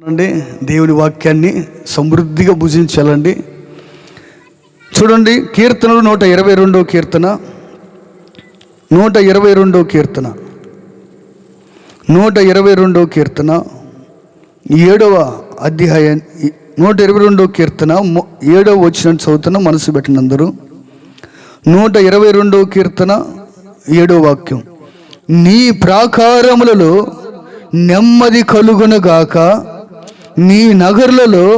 అండి దేవుని వాక్యాన్ని సమృద్ధిగా భుజించాలండి. చూడండి, కీర్తనలు 122 కీర్తన 122 కీర్తన 122 కీర్తన 7వ అధ్యాయం 122 కీర్తన 7వ వచనం చదువుతున్న మనసు పెట్టినందరూ. 122 కీర్తన 7వ వాక్యం. నీ ప్రాకారములలో నెమ్మది కలుగునుగాక, నీ నగరులలో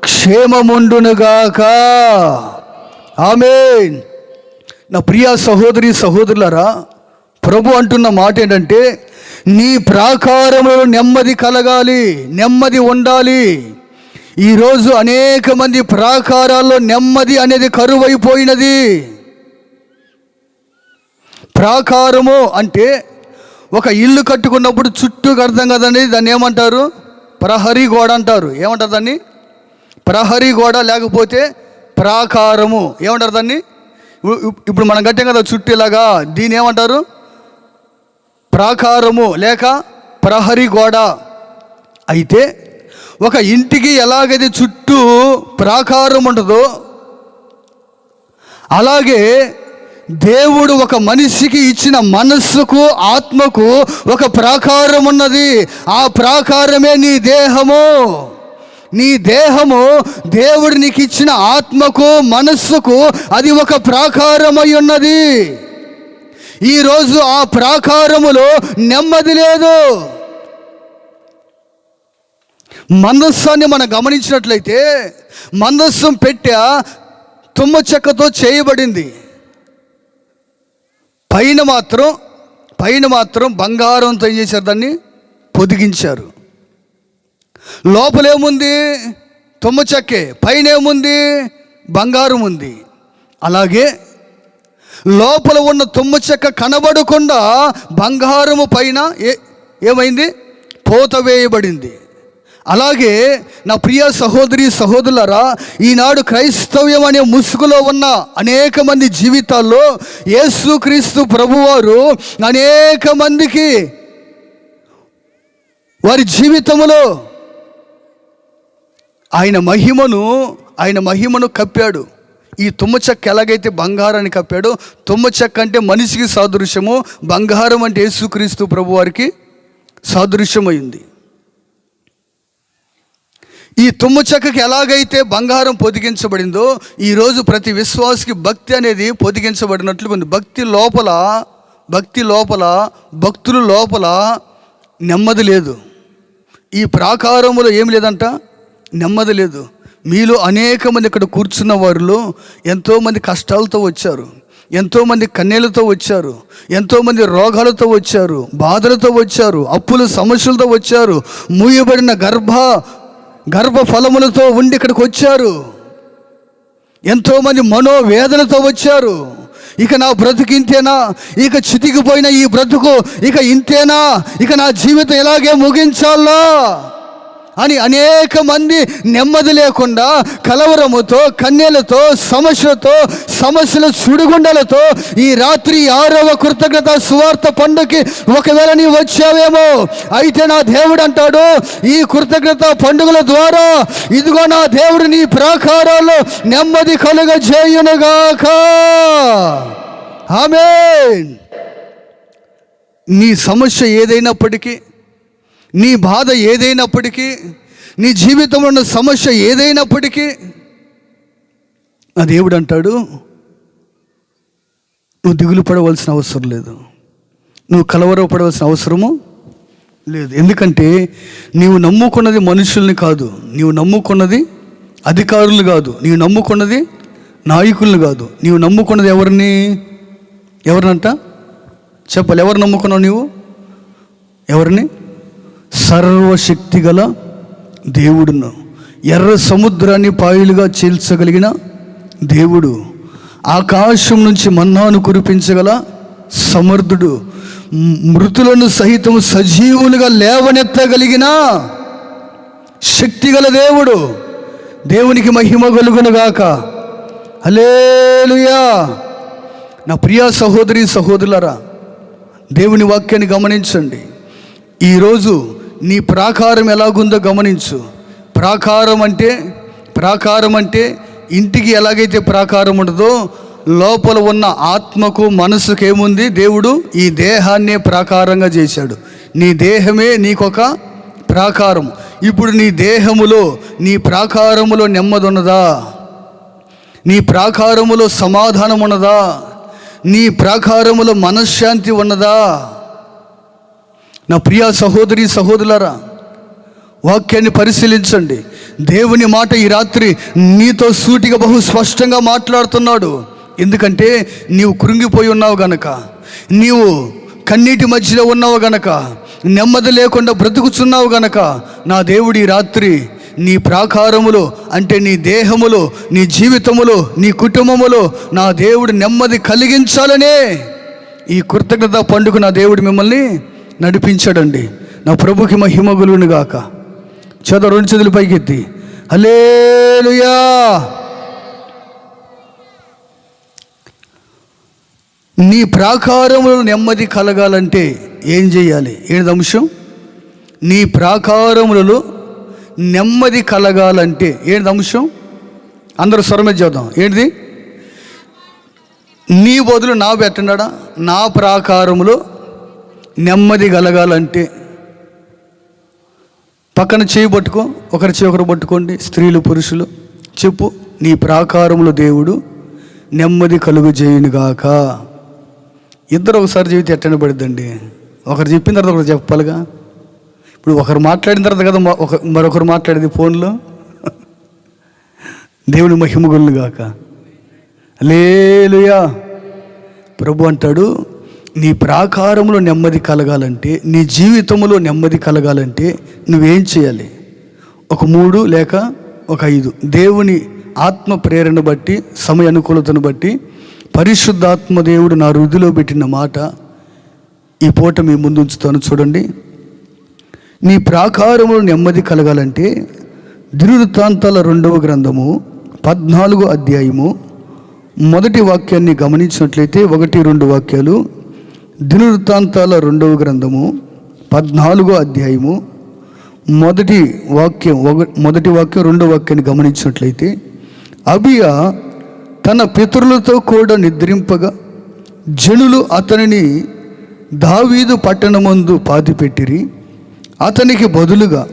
క్షేమముండునుగాక. ఆమేన్. నా ప్రియ సహోదరి సహోదరులారా, ప్రభు అంటున్న మాట ఏంటంటే, నీ ప్రాకారములలో నెమ్మది కలగాలి, నెమ్మది ఉండాలి. ఈరోజు అనేక మంది ప్రాకారాల్లో నెమ్మది అనేది కరువైపోయినది. ప్రాకారము అంటే ఒక ఇల్లు కట్టుకున్నప్పుడు చుట్టూ కడతాం కదండి, దాన్ని ఏమంటారు? ప్రహరీ గోడ అంటారు. ఏమంటారు దాన్ని? ప్రహరీ గోడ, లేకపోతే ప్రాకారము. ఏమంటారు దాన్ని? ఇప్పుడు మనం కట్టాం కదా చుట్టూ ఇలాగా, దీని ఏమంటారు? ప్రాకారము లేక ప్రహరీ గోడ. అయితే ఒక ఇంటికి ఎలాగైతే చుట్టూ ప్రాకారం ఉంటుందో, అలాగే దేవుడు ఒక మనిషికి ఇచ్చిన మనస్సుకు, ఆత్మకు ఒక ప్రాకారం ఉన్నది. ఆ ప్రాకారమే నీ దేహము. నీ దేహము దేవుడు నీకు ఇచ్చిన ఆత్మకు, మనస్సుకు అది ఒక ప్రాకారమై ఉన్నది. ఈరోజు ఆ ప్రాకారములో నెమ్మది లేదు. మందస్సాన్ని మనం గమనించినట్లయితే, మందస్సం పెట్టె తుమ్మ చెక్కతో చేయబడింది. పైన మాత్రం బంగారంతో ఏం చేశారు? దాన్ని పొదిగించారు. లోపలేముంది? తుమ్మ చెక్కే. పైన ఏముంది? బంగారం ఉంది. అలాగే లోపల ఉన్న తుమ్మ చెక్క కనబడకుండా బంగారము పైన ఏమైంది? పోత వేయబడింది. అలాగే నా ప్రియ సహోదరి సహోదరులారా, ఈనాడు క్రైస్తవ్యం అనే ముసుగులో ఉన్న అనేక మంది జీవితాల్లో యేసుక్రీస్తు ప్రభువారు అనేక మందికి వారి జీవితంలో ఆయన మహిమను కప్పాడు. ఈ తుమ్మ చెక్క ఎలాగైతే బంగారాన్ని కప్పాడో, తుమ్మ చెక్క అంటే మనిషికి సాదృశ్యము, బంగారం అంటే యేసుక్రీస్తు ప్రభువారికి సాదృశ్యమైంది. ఈ తుమ్మ చెక్కకి ఎలాగైతే బంగారం పొదిగించబడిందో, ఈరోజు ప్రతి విశ్వాసికి భక్తి అనేది పొదిగించబడినట్లు ఉంది. భక్తుల లోపల నెమ్మది లేదు. ఈ ప్రాకారములో ఏం లేదంట? నెమ్మది లేదు. మీలో అనేక మంది ఇక్కడ కూర్చున్న వారిలో ఎంతోమంది కష్టాలతో వచ్చారు, ఎంతోమంది కన్నీళ్లతో వచ్చారు, ఎంతోమంది రోగాలతో వచ్చారు, బాధలతో వచ్చారు, అప్పుల సమస్యలతో వచ్చారు, మూయబడిన గర్భ ఫలములతో ఉండి ఇక్కడికి వచ్చారు. ఎంతోమంది మనోవేదనతో వచ్చారు. ఇక నా బ్రతుకు ఇంతేనా? ఇక చితికిపోయిన ఈ బ్రతుకు ఇక ఇంతేనా? ఇక నా జీవితం ఇలాగే ముగించాలా అని అనేక మంది నెమ్మది లేకుండా, కలవరముతో, కన్నీళ్లతో, సమస్యల సుడిగుండలతో ఈ రాత్రి 6వ కృతజ్ఞత సువార్త పండుగకి ఒకవేళ నీవు వచ్చావేమో, అయితే నా దేవుడు అంటాడు, ఈ కృతజ్ఞత పండుగల ద్వారా ఇదిగో నా దేవుడు నీ ప్రాకారాల్లో నెమ్మది కలుగజేయునుగాక. ఆమేన్. నీ సమస్య ఏదైనప్పటికీ, నీ బాధ ఏదైనప్పటికీ, నీ జీవితంలో ఉన్న సమస్య ఏదైనప్పటికీ, నా దేవుడు అంటాడు, నువ్వు దిగులు పడవలసిన అవసరం లేదు, నువ్వు కలవరపడవలసిన అవసరము లేదు. ఎందుకంటే నీవు నమ్ముకున్నది మనుషుల్ని కాదు, నీవు నమ్ముకున్నది అధికారులు కాదు, నీవు నమ్ముకున్నది నాయకుల్ని కాదు, నీవు నమ్ముకున్నది ఎవరినంట చెప్పాలి? ఎవరు నమ్ముకున్నావు నీవు? ఎవరిని? సర్వశక్తి గల దేవుడును, ఎర్ర సముద్రాన్ని పాయలుగా చీల్చగలిగిన దేవుడు, ఆకాశం నుంచి మన్నాను కురిపించగల సమర్థుడు, మృతులను సహితం సజీవులుగా లేవనెత్తగలిగిన శక్తిగల దేవుడు. దేవునికి మహిమ కలుగునుగాక. హల్లెలూయా. నా ప్రియ సహోదరి సహోదరులారా, దేవుని వాక్యాన్ని గమనించండి. ఈరోజు నీ ప్రాకారం ఎలాగుందో గమనించు. ప్రాకారం అంటే ఇంటికి ఎలాగైతే ప్రాకారం ఉండదో, లోపల ఉన్న ఆత్మకు మనసుకు ఏముంది? దేవుడు ఈ దేహాన్నే ప్రాకారంగా చేశాడు. నీ దేహమే నీకొక ప్రాకారం. ఇప్పుడు నీ దేహములో, నీ ప్రాకారములో నెమ్మది ఉన్నదా? నీ ప్రాకారములో సమాధానం ఉన్నదా? నీ ప్రాకారములో మనశ్శాంతి ఉన్నదా? నా ప్రియ సహోదరి సహోదరులారా, వాక్యాన్ని పరిశీలించండి. దేవుని మాట ఈ రాత్రి నీతో సూటిగా బహు స్పష్టంగా మాట్లాడుతున్నాడు. ఎందుకంటే నీవు కృంగిపోయి ఉన్నావు గనక, నీవు కన్నీటి మధ్యలో ఉన్నావు గనక, నెమ్మది లేకుండా బ్రతుకుచున్నావు గనక, నా దేవుడు ఈ రాత్రి నీ ప్రాకారములో, అంటే నీ దేహములో, నీ జీవితములో, నీ కుటుంబములో నా దేవుడు నెమ్మది కలిగించాలనే ఈ కృతజ్ఞత పండుగ నా దేవుడు మిమ్మల్ని నడిపించాడండి. నా ప్రభుకి మహిమ కలుగును గాక. రెండు చేతులు పైకెత్తి హల్లెలూయా. నీ ప్రాకారములో నెమ్మది కలగాలంటే ఏం చేయాలి? ఏంటి అంశం? నీ ప్రాకారములలో నెమ్మది కలగాలంటే ఏంటి అంశం? అందరూ స్వరమే చేద్దాం. ఏంటిది? నీ బదులు నా పెట్టండా? నా ప్రాకారములో నెమ్మది కలగాలంటే పక్కన చేయి పట్టుకో, ఒకరి చేయి ఒకరు పట్టుకోండి. స్త్రీలు పురుషులు చెప్పు, నీ ప్రాకారములో దేవుడు నెమ్మది కలుగు చేయునుగాక. ఇద్దరు ఒకసారి చెబితే ఎట్టని పడుద్దండి. ఒకరు చెప్పిన తర్వాత ఒకరు చెప్పాలిగా. ఇప్పుడు ఒకరు మాట్లాడిన తర్వాత కదా మరొకరు మాట్లాడేది ఫోన్లో. దేవుని మహిమ కలుగునుగాక. హల్లెలూయా. ప్రభు అంటాడు, నీ ప్రాకారంలో నెమ్మది కలగాలంటే, నీ జీవితంలో నెమ్మది కలగాలంటే నువ్వేం చేయాలి? ఒక 3 లేక ఒక 5 దేవుని ఆత్మ ప్రేరణ బట్టి, సమయ అనుకూలతను బట్టి పరిశుద్ధాత్మ దేవుడు నా హృదయలో పెట్టిన మాట ఈ పూట మీ ముందు ఉంచుతాను. చూడండి. నీ ప్రాకారంలో నెమ్మది కలగాలంటే దినవృత్తాంతాల 2వ గ్రంథము 14వ అధ్యాయము 1వ వాక్యాన్ని గమనించినట్లయితే, 1-2 వాక్యాలు. దినవృత్తాంతాల 2వ గ్రంథము 14వ అధ్యాయము 1వ వాక్యం 2వ వాక్యాన్ని గమనించినట్లయితే, అబియా తన పితరులతో కూడా నిద్రింపగా జనులు అతనిని దావీదు పట్టణమందు పాతిపెట్టిరి. అతనికి బదులుగా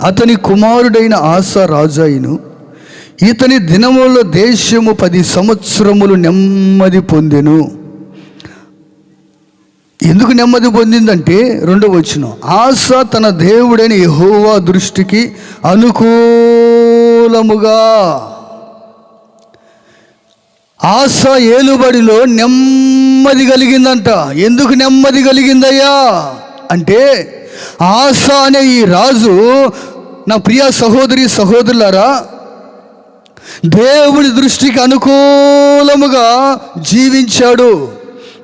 అతని కుమారుడైన ఆసా రాజాయిను. ఇతని దినములలో దేశము 10 సంవత్సరములు నెమ్మది పొందెను. ఎందుకు నెమ్మది పొందిందంటే 2వ వచనం, ఆసా తన దేవుడైన యెహోవా దృష్టికి అనుకూలముగా. ఆసా ఏలుబడిలో నెమ్మది కలిగిందంట. ఎందుకు నెమ్మది కలిగిందయ్యా అంటే, ఆసా అనే ఈ రాజు, నా ప్రియ సహోదరి సహోదరులారా, దేవుడి దృష్టికి అనుకూలముగా జీవించాడు.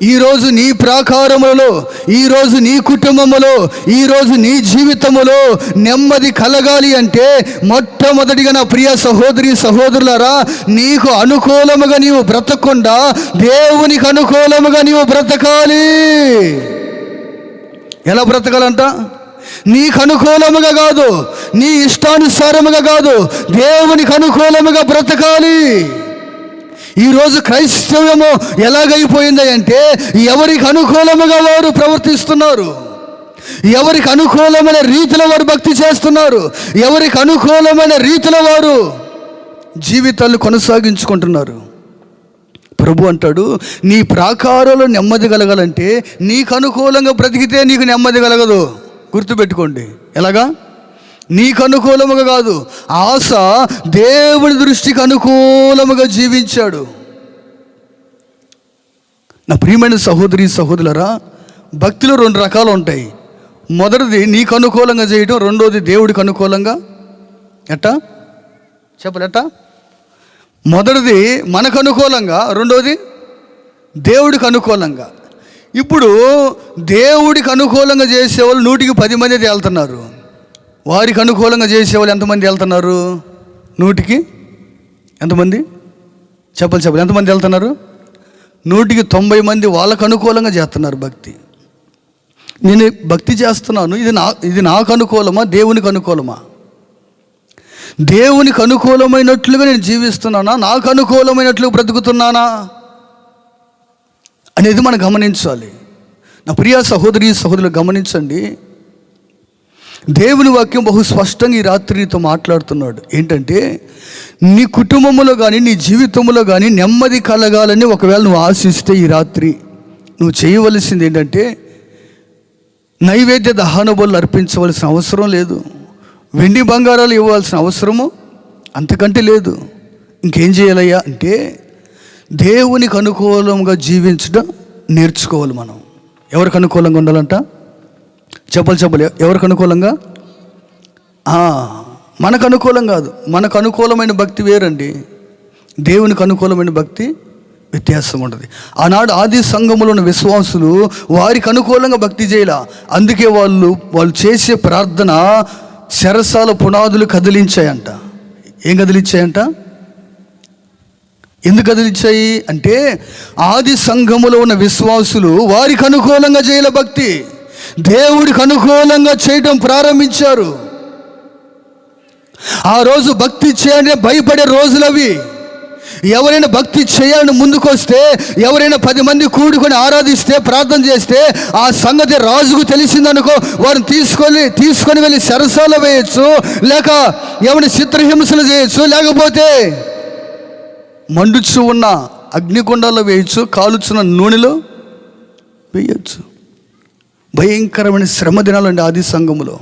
ఈరోజు నీ ప్రాకారములలో, ఈరోజు నీ కుటుంబములో, ఈరోజు నీ జీవితములో నెమ్మది కలగాలి అంటే మొట్టమొదటిగా నా ప్రియ సహోదరి సహోదరులారా, నీకు అనుకూలముగా నీవు బ్రతకకుండా దేవునికి అనుకూలముగా నీవు బ్రతకాలి. ఎలా బ్రతకాలంట? నీకు అనుకూలముగా కాదు, నీ ఇష్టానుసారముగా కాదు, దేవునికి అనుకూలముగా బ్రతకాలి. ఈరోజు క్రైస్తవ్యము ఎలాగైపోయింది అంటే, ఎవరికి అనుకూలముగా వారు ప్రవర్తిస్తున్నారు, ఎవరికి అనుకూలమైన రీతిలో వారు భక్తి చేస్తున్నారు, ఎవరికి అనుకూలమైన రీతిలో వారు జీవితాలు కొనసాగించుకుంటున్నారు. ప్రభు అంటాడు, నీ ప్రాకారంలో నెమ్మది కలగాలంటే నీకు అనుకూలంగా బ్రతికితే నీకు నెమ్మది కలగదు. గుర్తుపెట్టుకోండి. ఎలాగా? నీకు అనుకూలముగా కాదు. ఆస దేవుని దృష్టికి అనుకూలముగా జీవించాడు. నా ప్రియమైన సహోదరి సహోదరులారా, భక్తిలో 2 రకాలు ఉంటాయి. మొదటిది నీకు అనుకూలంగా చేయడం, రెండోది దేవుడికి అనుకూలంగా. ఎట్టా చెప్పలే? ఎట్టా? మొదటిది మనకు అనుకూలంగా, రెండోది దేవుడికి అనుకూలంగా. ఇప్పుడు దేవుడికి అనుకూలంగా చేసేవాళ్ళు 100కి 10 మంది వెళ్తున్నారు. వారికి అనుకూలంగా చేసేవాళ్ళు ఎంతమంది వెళ్తున్నారు? 100కి ఎంతమంది? చెప్పాలి. ఎంతమంది వెళ్తున్నారు? 100కి 90 మంది వాళ్ళకు అనుకూలంగా చేస్తున్నారు భక్తి. నేను భక్తి చేస్తున్నాను, ఇది నాకు అనుకూలమా, దేవునికి అనుకూలమా? దేవునికి అనుకూలమైనట్లుగా నేను జీవిస్తున్నానా, నాకు అనుకూలమైనట్లుగా బ్రతుకుతున్నానా అనేది మనం గమనించాలి. నా ప్రియ సహోదరి సహోదరులు గమనించండి, దేవుని వాక్యం బహు స్పష్టంగా ఈ రాత్రి నీతో మాట్లాడుతున్నాడు. ఏంటంటే, నీ కుటుంబంలో కానీ నీ జీవితంలో కానీ నెమ్మది కలగాలని ఒకవేళ నువ్వు ఆశిస్తే ఈ రాత్రి నువ్వు చేయవలసింది ఏంటంటే, నైవేద్య దహన బలులు అర్పించవలసిన అవసరం లేదు, వెండి బంగారాలు ఇవ్వాల్సిన అవసరము అంతకంటే లేదు. ఇంకేం చేయాలయ్యా అంటే, దేవునికి అనుకూలంగా జీవించడం నేర్చుకోవాలి. మనం ఎవరికి అనుకూలంగా ఉండాలంట? చెప్పలు ఎవరికి అనుకూలంగా? మనకు అనుకూలం కాదు. మనకు అనుకూలమైన భక్తి వేరండి, దేవునికి అనుకూలమైన భక్తి వ్యత్యాసం ఉంటుంది. ఆనాడు ఆది సంఘములో ఉన్న విశ్వాసులు వారికి అనుకూలంగా భక్తి చేయాల. అందుకే వాళ్ళు చేసే ప్రార్థన శరసాల పునాదులు కదిలించాయంట. ఏం కదిలించాయంట? ఎందుకు కదిలించాయి అంటే, ఆది సంఘములో ఉన్న విశ్వాసులు వారికి అనుకూలంగా చేయాల భక్తి, దేవుడికి అనుకూలంగా చేయడం ప్రారంభించారు. ఆ రోజు భక్తి చేయాలని భయపడే రోజులవి. ఎవరైనా భక్తి చేయాలని ముందుకొస్తే, ఎవరైనా 10 మంది కూడుకొని ఆరాధిస్తే, ప్రార్థన చేస్తే, ఆ సంగతి రాజుకు తెలిసిందనుకో, వారిని తీసుకొని వెళ్ళి సరసాలు వేయచ్చు, లేక ఎవరిని చిత్రహింసలు చేయొచ్చు, లేకపోతే మండుచు ఉన్న అగ్నికొండాల్లో వేయచ్చు, కాలుచున్న నూనెలో వేయచ్చు. భయంకరమైన శ్రమ దినాలు అండి ఆది సంఘములో.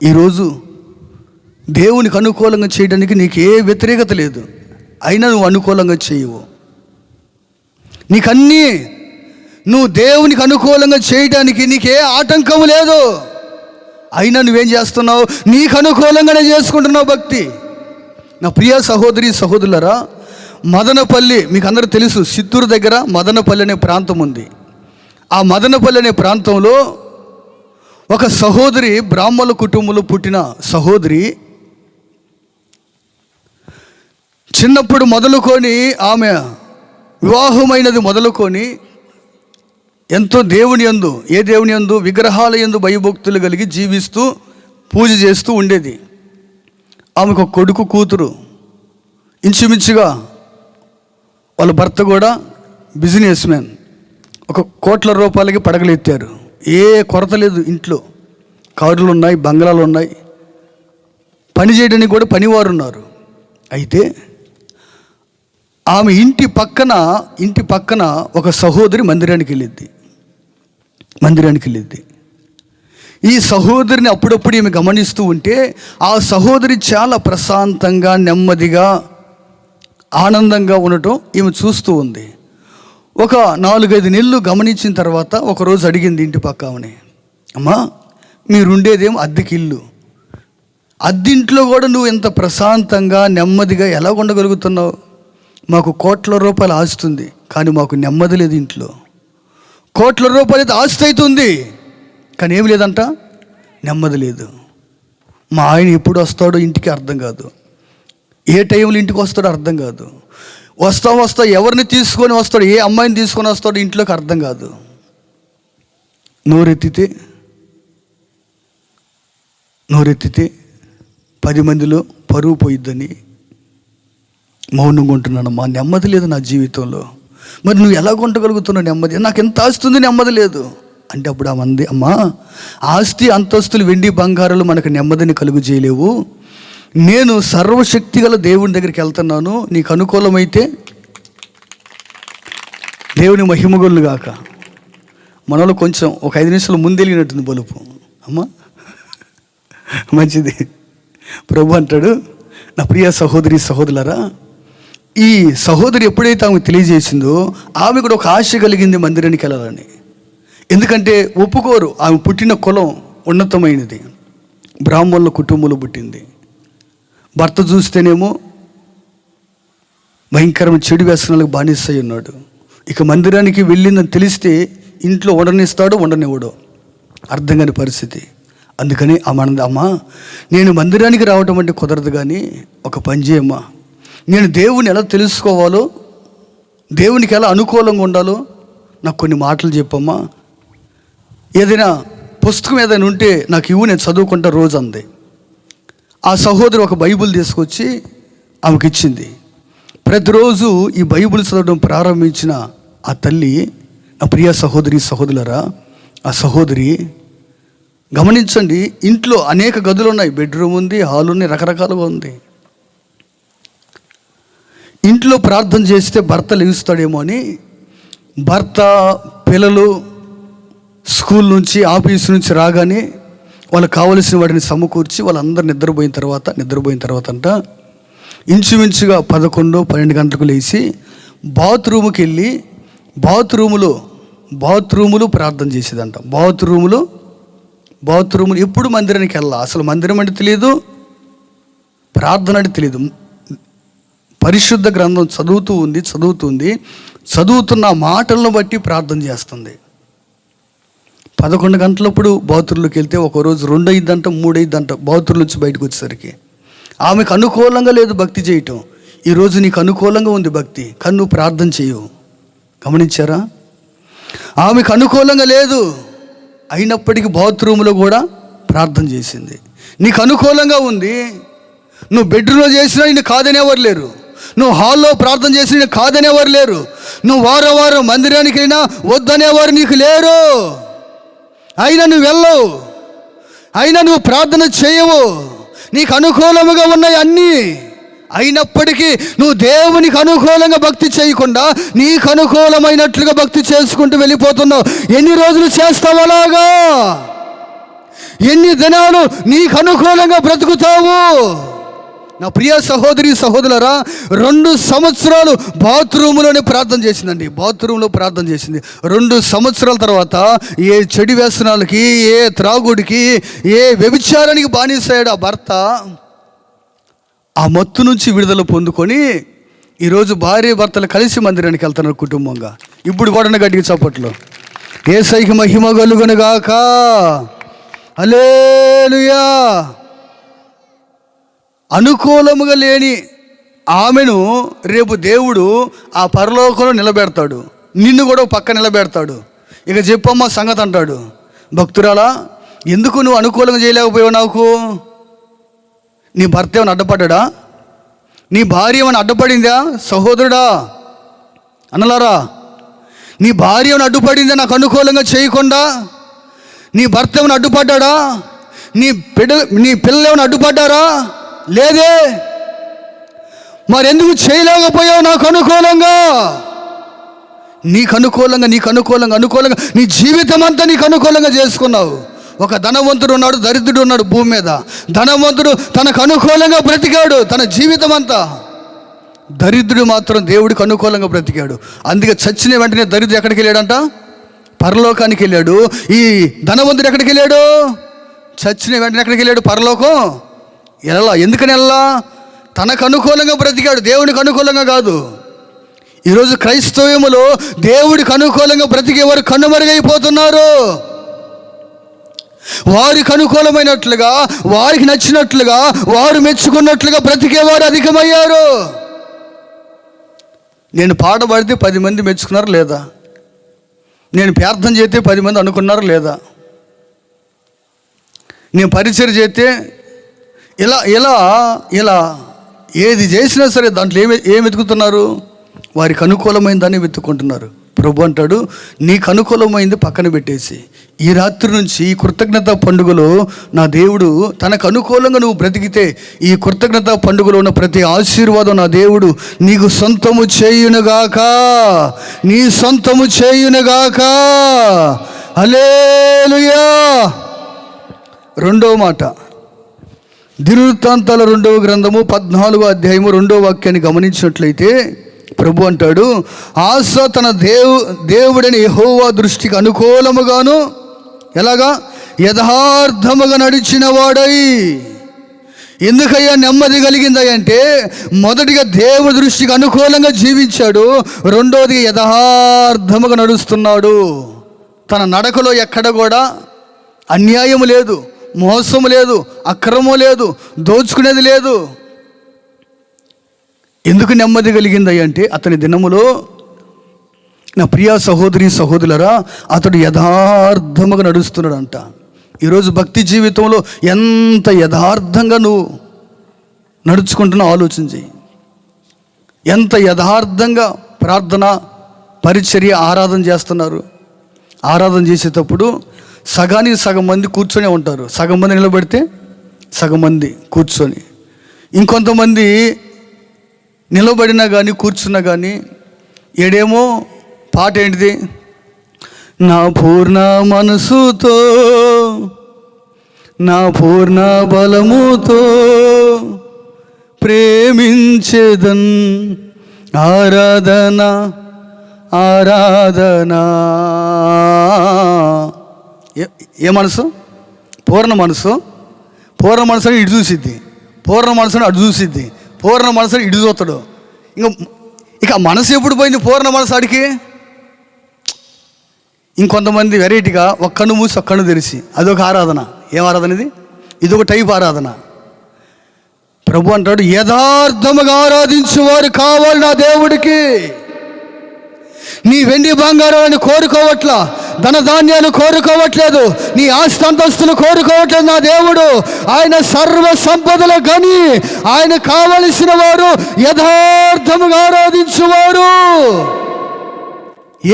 ఈరోజు దేవునికి అనుకూలంగా చేయడానికి నీకు ఏ వ్యతిరేకత లేదు, అయినా నువ్వు అనుకూలంగా చేయవు. నీకన్నీ నువ్వు దేవునికి అనుకూలంగా చేయడానికి నీకే ఆటంకం లేదు, అయినా నువ్వేం చేస్తున్నావు? నీకు అనుకూలంగానే చేసుకుంటున్నావు భక్తి. నా ప్రియ సహోదరి సహోదరులరా, మదనపల్లి మీకు అందరూ తెలుసు, చిత్తూరు దగ్గర మదనపల్లి అనే ప్రాంతం ఉంది. ఆ మదనపల్లి అనే ప్రాంతంలో ఒక సహోదరి, బ్రాహ్మణ కుటుంబంలో పుట్టిన సహోదరి, చిన్నప్పుడు మొదలుకొని ఆమె వివాహమైనది మొదలుకొని ఎంతో దేవుని యందు, ఏ దేవుని యందు? విగ్రహాల యందు భయభక్తులు కలిగి జీవిస్తూ పూజ చేస్తూ ఉండేది. ఆమెకు ఒక కొడుకు, కూతురు. ఇంచుమించుగా వాళ్ళ భర్త కూడా బిజినెస్ మ్యాన్. 1 కోట్ల రూపాయలకి పడగలు ఎత్తారు. ఏ కొరత లేదు ఇంట్లో. కారులు ఉన్నాయి, బంగ్లాలు ఉన్నాయి, పని చేయడానికి కూడా పనివారు ఉన్నారు. అయితే ఆమె ఇంటి పక్కన ఒక సహోదరి మందిరానికి వెళ్ళిద్ది. ఈ సహోదరిని అప్పుడప్పుడు ఈమె గమనిస్తూ ఉంటే, ఆ సహోదరి చాలా ప్రశాంతంగా, నెమ్మదిగా, ఆనందంగా ఉండటం ఈమె చూస్తూ ఉంది. ఒక 4-5 నెలలు గమనించిన తర్వాత ఒకరోజు అడిగింది ఇంటి పక్క ఆమెని, అమ్మా మీరుండేదేమో అద్దెకిల్లు, అద్దింట్లో కూడా నువ్వు ఎంత ప్రశాంతంగా నెమ్మదిగా ఎలా ఉండగలుగుతున్నావు? మాకు కోట్ల రూపాయలు ఆస్తుంది, కానీ మాకు నెమ్మది లేదు. ఇంట్లో కోట్ల రూపాయలు అయితే ఆస్తి అవుతుంది, కానీ ఏమి లేదంట, నెమ్మది లేదు. మా ఆయన ఎప్పుడు వస్తాడో ఇంటికి అర్థం కాదు, ఏ టైంలో ఇంటికి వస్తాడో అర్థం కాదు, వస్తా ఎవరిని తీసుకొని వస్తాడు, ఏ అమ్మాయిని తీసుకొని వస్తాడో ఇంట్లోకి అర్థం కాదు. నోరెత్తితే 10 మందిలో పరువు పోయిద్దని మౌనంగా ఉంటున్నాను. మా నెమ్మది లేదు నా జీవితంలో. మరి నువ్వు ఎలా ఉండగలుగుతున్నావు నెమ్మది? నాకు ఎంత ఆస్తుంది, నెమ్మది లేదు అంటే, అప్పుడు ఆ మంది, అమ్మా ఆస్తి అంతస్తులు, వెండి బంగారాలు మనకు నెమ్మదిని కలుగు చేయలేవు. నేను సర్వశక్తి గల దేవుని దగ్గరికి వెళ్తున్నాను, నీకు అనుకూలమైతే దేవుని మహిమగొల్లు గాక. మనలో కొంచెం ఒక 5 నిమిషాలు ముందెలిగినట్టుంది బలుపు. అమ్మా మంచిది. ప్రభు అంటాడు, నా ప్రియ సహోదరి సహోదరులారా, ఈ సహోదరి ఎప్పుడైతే ఆమెకు తెలియజేసిందో, ఆమె కూడా ఒక ఆశ కలిగింది మందిరానికి వెళ్ళాలని. ఎందుకంటే ఒప్పుకోరు, ఆమె పుట్టిన కులం ఉన్నతమైనది, బ్రాహ్మణుల కుటుంబంలో పుట్టింది. భర్త చూస్తేనేమో భయంకరమైన చెడు వ్యసనాలకు బానిసై ఉన్నాడు. ఇక మందిరానికి వెళ్ళిందని తెలిస్తే ఇంట్లో ఉండనిస్తాడో ఉండనివ్వడో అర్థం కాని పరిస్థితి. అందుకని అమ్మా నేను మందిరానికి రావటం అంటే కుదరదు, కానీ ఒక పని చేయమ్మా, నేను దేవుని ఎలా తెలుసుకోవాలో, దేవునికి ఎలా అనుకూలంగా ఉండాలో నాకు కొన్ని మాటలు చెప్పమ్మా. ఏదైనా పుస్తకం ఏదైనా ఉంటే నాకు ఇవ్వు, నేను చదువుకుంటా రోజు అంది. ఆ సహోదరు ఒక బైబిల్ తీసుకొచ్చి ఆమెకి ఇచ్చింది. ప్రతిరోజు ఈ బైబిల్ చదవడం ప్రారంభించిన ఆ తల్లి, నా ప్రియ సహోదరులరా, ఆ సహోదరి గమనించండి, ఇంట్లో అనేక గదులు ఉన్నాయి, బెడ్రూమ్ ఉంది, హాల్ ఉంది, రకరకాలుగా ఉంది. ఇంట్లో ప్రార్థన చేస్తే భర్త లేస్తాడేమో అని భర్త పిల్లలు స్కూల్ నుంచి ఆఫీస్ నుంచి రాగానే వాళ్ళకి కావలసిన వాటిని సమకూర్చి వాళ్ళందరూ నిద్రపోయిన తర్వాత అంట ఇంచుమించుగా 11-12 గంటలకు లేచి బాత్రూమ్కి వెళ్ళి బాత్రూములో ప్రార్థన చేసేదంట. బాత్రూములు ఎప్పుడు మందిరానికి వెళ్ళా, అసలు మందిరం అంటే తెలియదు, ప్రార్థన అంటే తెలియదు. పరిశుద్ధ గ్రంథం చదువుతున్న మాటలను బట్టి ప్రార్థన చేస్తుంది. 11 గంటలప్పుడు బాత్రూంలోకి వెళ్తే ఒకరోజు 2 అయ్యిద్దంట, 3 అయ్యిద్దంట బాత్రూమ్ నుంచి బయటకు వచ్చేసరికి. ఆమెకు అనుకూలంగా లేదు భక్తి చేయటం. ఈరోజు నీకు అనుకూలంగా ఉంది భక్తి, కానీ నువ్వు ప్రార్థన చేయవు. గమనించారా? ఆమెకు అనుకూలంగా లేదు, అయినప్పటికీ బాత్రూంలో కూడా ప్రార్థన చేసింది. నీకు అనుకూలంగా ఉంది, నువ్వు బెడ్రూమ్లో చేసినా నిన్ను కాదనేవారు లేరు, నువ్వు హాల్లో ప్రార్థన చేసినా నిన్ను కాదనేవారు లేరు, నువ్వు వారం మందిరానికి వెళ్ళినా వద్దనేవారు నీకు లేరు. అయినా నువ్వు వెళ్ళవు, అయినా నువ్వు ప్రార్థన చేయవు. నీకు అనుకూలముగా ఉన్నాయి అన్నీ, అయినప్పటికీ నువ్వు దేవునికి అనుకూలంగా భక్తి చేయకుండా నీకు అనుకూలమైనట్లుగా భక్తి చేసుకుంటూ వెళ్ళిపోతున్నావు. ఎన్ని రోజులు చేస్తావు అలాగా? ఎన్ని దినాలు నీకు అనుకూలంగా బ్రతుకుతావు? నా ప్రియ సహోదరులరా, 2 సంవత్సరాలు బాత్రూంలోనే ప్రార్థన చేసిందండి. బాత్రూంలో ప్రార్థన చేసింది. 2 సంవత్సరాల తర్వాత ఏ చెడు వ్యసనాలకి, ఏ త్రాగుడికి, ఏ వ్యభిచారానికి బానిసయ్యాడు ఆ భర్త. ఆ మత్తు నుంచి విడుదల పొందుకొని ఈరోజు భార్య భర్తలు కలిసి మందిరానికి వెళ్తున్నారు కుటుంబంగా. ఇప్పుడు కూడా గట్టిగా చప్పట్లు. యేసయ్యకి మహిమ కలుగునుగాక. హల్లెలూయా. అనుకూలముగా లేని ఆమెను రేపు దేవుడు ఆ పరలోకంలో నిలబెడతాడు, నిన్ను కూడా పక్క నిలబెడతాడు. ఇక చెప్పమ్మా సంగతి అంటాడు. భక్తురాలా, ఎందుకు నువ్వు అనుకూలంగా చేయలేకపోయావు? నాకు నీ భర్త ఏమైనా అడ్డపడ్డా? నీ భార్య ఏమైనా అడ్డపడిందా? సహోదరుడా, అన్నలారా, నీ భార్య ఏమైనా అడ్డుపడిందా నాకు అనుకూలంగా చేయకుండా? నీ భర్త ఏమైనా అడ్డుపడ్డా? నీ పిల్లలు ఏమైనా అడ్డుపడ్డారా? లేదే. మరెందుకు చేయలేకపోయావు నాకు అనుకూలంగా? నీకు అనుకూలంగా నీ జీవితం అంతా నీకు అనుకూలంగా చేసుకున్నావు. ఒక ధనవంతుడు ఉన్నాడు, దరిద్రుడు ఉన్నాడు భూమి మీద. ధనవంతుడు తనకు అనుకూలంగా బ్రతికాడు తన జీవితం అంతా. దరిద్రుడు మాత్రం దేవుడికి అనుకూలంగా బ్రతికాడు. అందుకే చచ్చిన వెంటనే దరిద్రుడు ఎక్కడికి వెళ్ళాడంట? పరలోకానికి వెళ్ళాడు. ఈ ధనవంతుడు ఎక్కడికి వెళ్ళాడు? చచ్చిన వెంటనే ఎక్కడికి వెళ్ళాడు? పరలోకం. ఎందుకని వెళ్ళా? తనకు అనుకూలంగా బ్రతికాడు, దేవుడికి అనుకూలంగా కాదు. ఈరోజు క్రైస్తవ్యములో దేవుడికి అనుకూలంగా బ్రతికేవారు కనుమరుగైపోతున్నారు. వారికి అనుకూలమైనట్లుగా, వారికి నచ్చినట్లుగా, వారు మెచ్చుకున్నట్లుగా బ్రతికేవారు అధికమయ్యారు. నేను పాట పాడితే 10 మంది మెచ్చుకున్నారు లేదా? నేను ప్రార్థన చేస్తే 10 మంది అనుకున్నారు లేదా? నేను పరిచయం చేస్తే ఇలా ఏది చేసినా సరే దాంట్లో ఏమి వెతుకుతున్నారు? వారికి అనుకూలమైన దాన్ని వెతుక్కుంటున్నారు. ప్రభు అంటాడు, నీకు అనుకూలమైంది పక్కన పెట్టేసి ఈ రాత్రి నుంచి ఈ కృతజ్ఞత పండుగలో నా దేవుడు తనకు అనుకూలంగా నువ్వు బ్రతికితే ఈ కృతజ్ఞత పండుగలో ఉన్న ప్రతి ఆశీర్వాదం నా దేవుడు నీకు సొంతము చేయునుగాక, నీ సొంతము చేయునుగాక. హల్లెలూయా. 2వ మాట, దినవృత్తాంతాల 2వ గ్రంథము 14వ అధ్యాయము 2వ వాక్యాన్ని గమనించినట్లయితే ప్రభు అంటాడు, ఆస తన దేవుడని యెహోవా దృష్టికి అనుకూలముగాను ఎలాగా యథార్థముగా నడిచిన వాడై. ఎందుకయ్యా నెమ్మది కలిగిందయ్యా అంటే, మొదటిగా దేవుడి దృష్టికి అనుకూలంగా జీవించాడు, రెండోది యథార్థముగా నడుస్తున్నాడు. తన నడకలో ఎక్కడ కూడా అన్యాయము లేదు, మోసము లేదు, అక్రమం లేదు, దోచుకునేది లేదు. ఎందుకు నెమ్మది కలిగింది అంటే, అతని దినములో నా ప్రియ సహోదరి సహోదరులరా, అతడు యథార్థముగా నడుస్తున్నాడంట. ఈరోజు భక్తి జీవితంలో ఎంత యథార్థంగా నువ్వు నడుచుకుంటున్నావు ఆలోచన చెయ్యి. ఎంత యథార్థంగా ప్రార్థన, పరిచర్య, ఆరాధన చేస్తున్నారు. ఆరాధన చేసేటప్పుడు సగానికి సగం మంది కూర్చొని ఉంటారు, సగం మంది నిలబడితే సగం మంది కూర్చొని. ఇంకొంతమంది నిలబడినా కానీ కూర్చున్నా కానీ ఏడేమో పాట ఏంటిది, నా పూర్ణ మనసుతో నా పూర్ణ బలముతో ప్రేమించేదన్ ఆరాధన ఆరాధన. ఏ మనసు? పూర్ణ మనసు. పూర్ణ మనసుని ఇటు చూసిద్ది, పూర్ణ మనసుని అటు చూసిద్ది, పూర్ణ మనసుని ఇటు చూస్తాడు. ఇక మనసు ఎప్పుడు పోయింది పూర్ణ మనసు అడికి? ఇంకొంతమంది వెరైటీగా ఒక కన్ను మూసి ఒక కన్ను తెరిచి, అదొక ఆరాధన. ఏం ఆరాధన ఇది? ఇదొక టైప్ ఆరాధన. ప్రభు అంటాడు, యథార్థముగా ఆరాధించేవారు కావాలి నా దేవుడికి. నీ వెండి బంగారాన్ని కోరుకోవట్లా, ధనధాన్యాలు కోరుకోవట్లేదు, నీ ఆస్తి అంతస్తులు కోరుకోవట్లేదు నా దేవుడు. ఆయన సర్వ సంపదలు గని ఆయన కావలసిన వారు యథార్థముగా ఆరాధించువారు.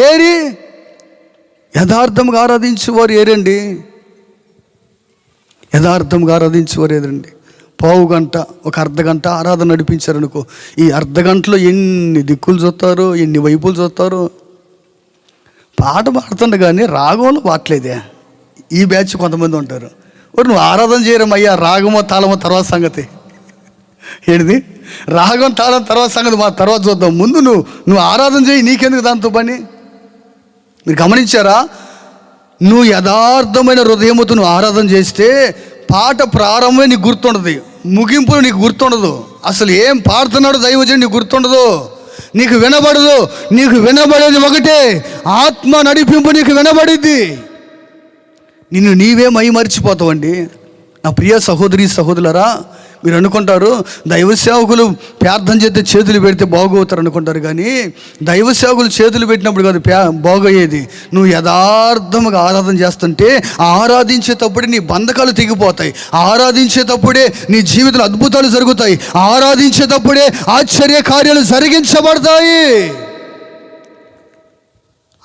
ఏరి యథార్థముగా ఆరాధించేవారు ఏరండి? యథార్థముగా ఆరాధించేవారు ఏదండి? పావు గంట, ఒక అర్ధ గంట ఆరాధన నడిపించారనుకో, ఈ అర్ధ గంటలో ఎన్ని దిక్కులు చూస్తారు, ఎన్ని వైపులు చూస్తారు. పాట పాడుతుండే కానీ రాగంలో పాడలేదే. ఈ బ్యాచ్ కొంతమంది ఉంటారు, నువ్వు ఆరాధన చేయరమయ్యా, రాగమో తాళమో తర్వాత సంగతి. ఏంటిది? రాగం తాళం తర్వాత సంగతి మా తర్వాత చూద్దాం, ముందు నువ్వు ఆరాధన చేయి, నీకెందుకు దాంతో పని? మీరు గమనించారా? నువ్వు యథార్థమైన హృదయముతో నువ్వు ఆరాధన చేస్తే పాట ప్రారంభమే నీకు గుర్తుండదు, ముగింపులు నీకు గుర్తుండదు, అసలు ఏం పాడుతున్నాడో దైవజనుడు నీకు గుర్తుండదు, నీకు వినబడదు. నీకు వినబడేది ఒకటే, ఆత్మ నడిపింపు నీకు వినబడిద్ది. నిన్ను నీవే మరిచిపోతావండి. నా ప్రియ సహోదరి సహోదరులరా, మీరు అనుకుంటారు దైవ సేవకులు ప్రార్థన చేస్తే చేతులు పెడితే బాగోతారు అనుకుంటారు, కానీ దైవ సేవకులు చేతులు పెట్టినప్పుడు కాదు బాగోయేది. నువ్వు యథార్థముగా ఆరాధన చేస్తుంటే ఆరాధించేటప్పుడే నీ బంధకాలు తెగిపోతాయి, ఆరాధించేటప్పుడే నీ జీవితంలో అద్భుతాలు జరుగుతాయి, ఆరాధించేటప్పుడే ఆశ్చర్య కార్యాలు జరిగించబడతాయి.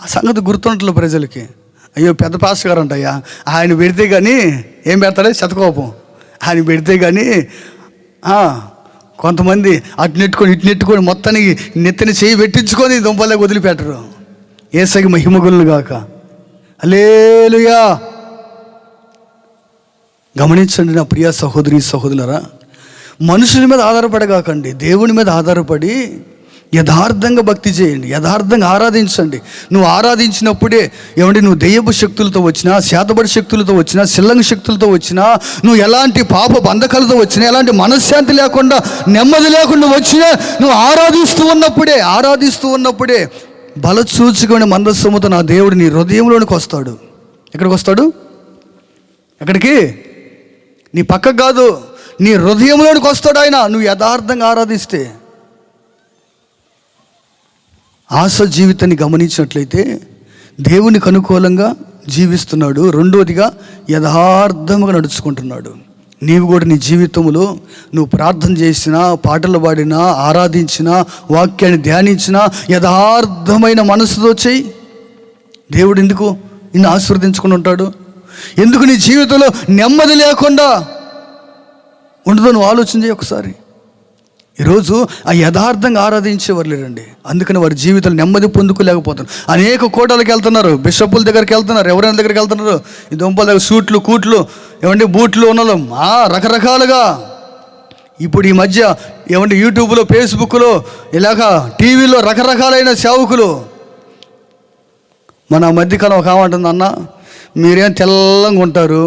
ఆ సంగతి గుర్తుండట్లేదు ప్రజలకి. అయ్యో పెద్ద పాస్టర్ గారు అంటయ్యా, ఆయన పెడితే కానీ ఏం పెడతాడే శతకోపం, ఆయన పెడితే కానీ కొంతమంది అటు నెట్టుకొని ఇటు నెట్టుకొని మొత్తానికి నెత్తిని చేయి పెట్టించుకొని దుంపలేక వదిలిపెట్టరు. యేసయ్యకి మహిమగులు గాక. హల్లెలూయా. గమనించండి నా ప్రియ సహోదరి సహోదరులరా, మనుషుల మీద ఆధారపడగాకండి, దేవుని మీద ఆధారపడి యథార్థంగా భక్తి చేయండి, యథార్థంగా ఆరాధించండి. నువ్వు ఆరాధించినప్పుడే ఏమంటే నువ్వు దెయ్యపు శక్తులతో వచ్చినా, శాతబడి శక్తులతో వచ్చినా, సిల్లంగి శక్తులతో వచ్చినా, నువ్వు ఎలాంటి పాప బంధకాలతో వచ్చినా, ఎలాంటి మనశ్శాంతి లేకుండా నెమ్మది లేకుండా వచ్చినా, నువ్వు ఆరాధిస్తూ ఉన్నప్పుడే బలచూచుకొని మందస్సముతో నా దేవుడు నీ హృదయంలోనికి వస్తాడు. ఎక్కడికి వస్తాడు? ఎక్కడికి? నీ పక్కకు కాదు, నీ హృదయంలోనికి వస్తాడు ఆయన, నువ్వు యథార్థంగా ఆరాధిస్తే. ఆశ జీవితాన్ని గమనించినట్లయితే దేవునికి అనుకూలంగా జీవిస్తున్నాడు, రెండోదిగా యథార్థముగా నడుచుకుంటున్నాడు. నీవు కూడా నీ జీవితంలో నువ్వు ప్రార్థన చేసినా, పాటలు పాడినా, ఆరాధించినా, వాక్యాన్ని ధ్యానించినా యథార్థమైన మనసుతో చెయ్యి. దేవుడు ఎందుకు నిన్ను ఆశీర్వదించుకుని ఉంటాడు? ఎందుకు నీ జీవితంలో నెమ్మది లేకుండా ఉండదో నువ్వు ఆలోచన చేయి ఒకసారి. ఈరోజు ఆ యథార్థంగా ఆరాధించేవారు లేరండి, అందుకని వారి జీవితాలు నెమ్మది పొందుకోలేకపోతున్నారు. అనేక కోటలకు వెళ్తున్నారు, బిషప్పుల దగ్గరికి వెళ్తున్నారు, ఎవరైనా దగ్గరికి వెళ్తున్నారు, ఈ దుంపల దగ్గర సూట్లు కూట్లు ఏమంటే బూట్లు ఉన్నలం రకరకాలుగా. ఇప్పుడు ఈ మధ్య ఏమంటే యూట్యూబ్లో, ఫేస్బుక్లో, ఇలాగ టీవీలో రకరకాలైన సేవకులు. మన మధ్యకాలం ఒక ఏమంటుంది, అన్న మీరేం తెల్లంగా ఉంటారు,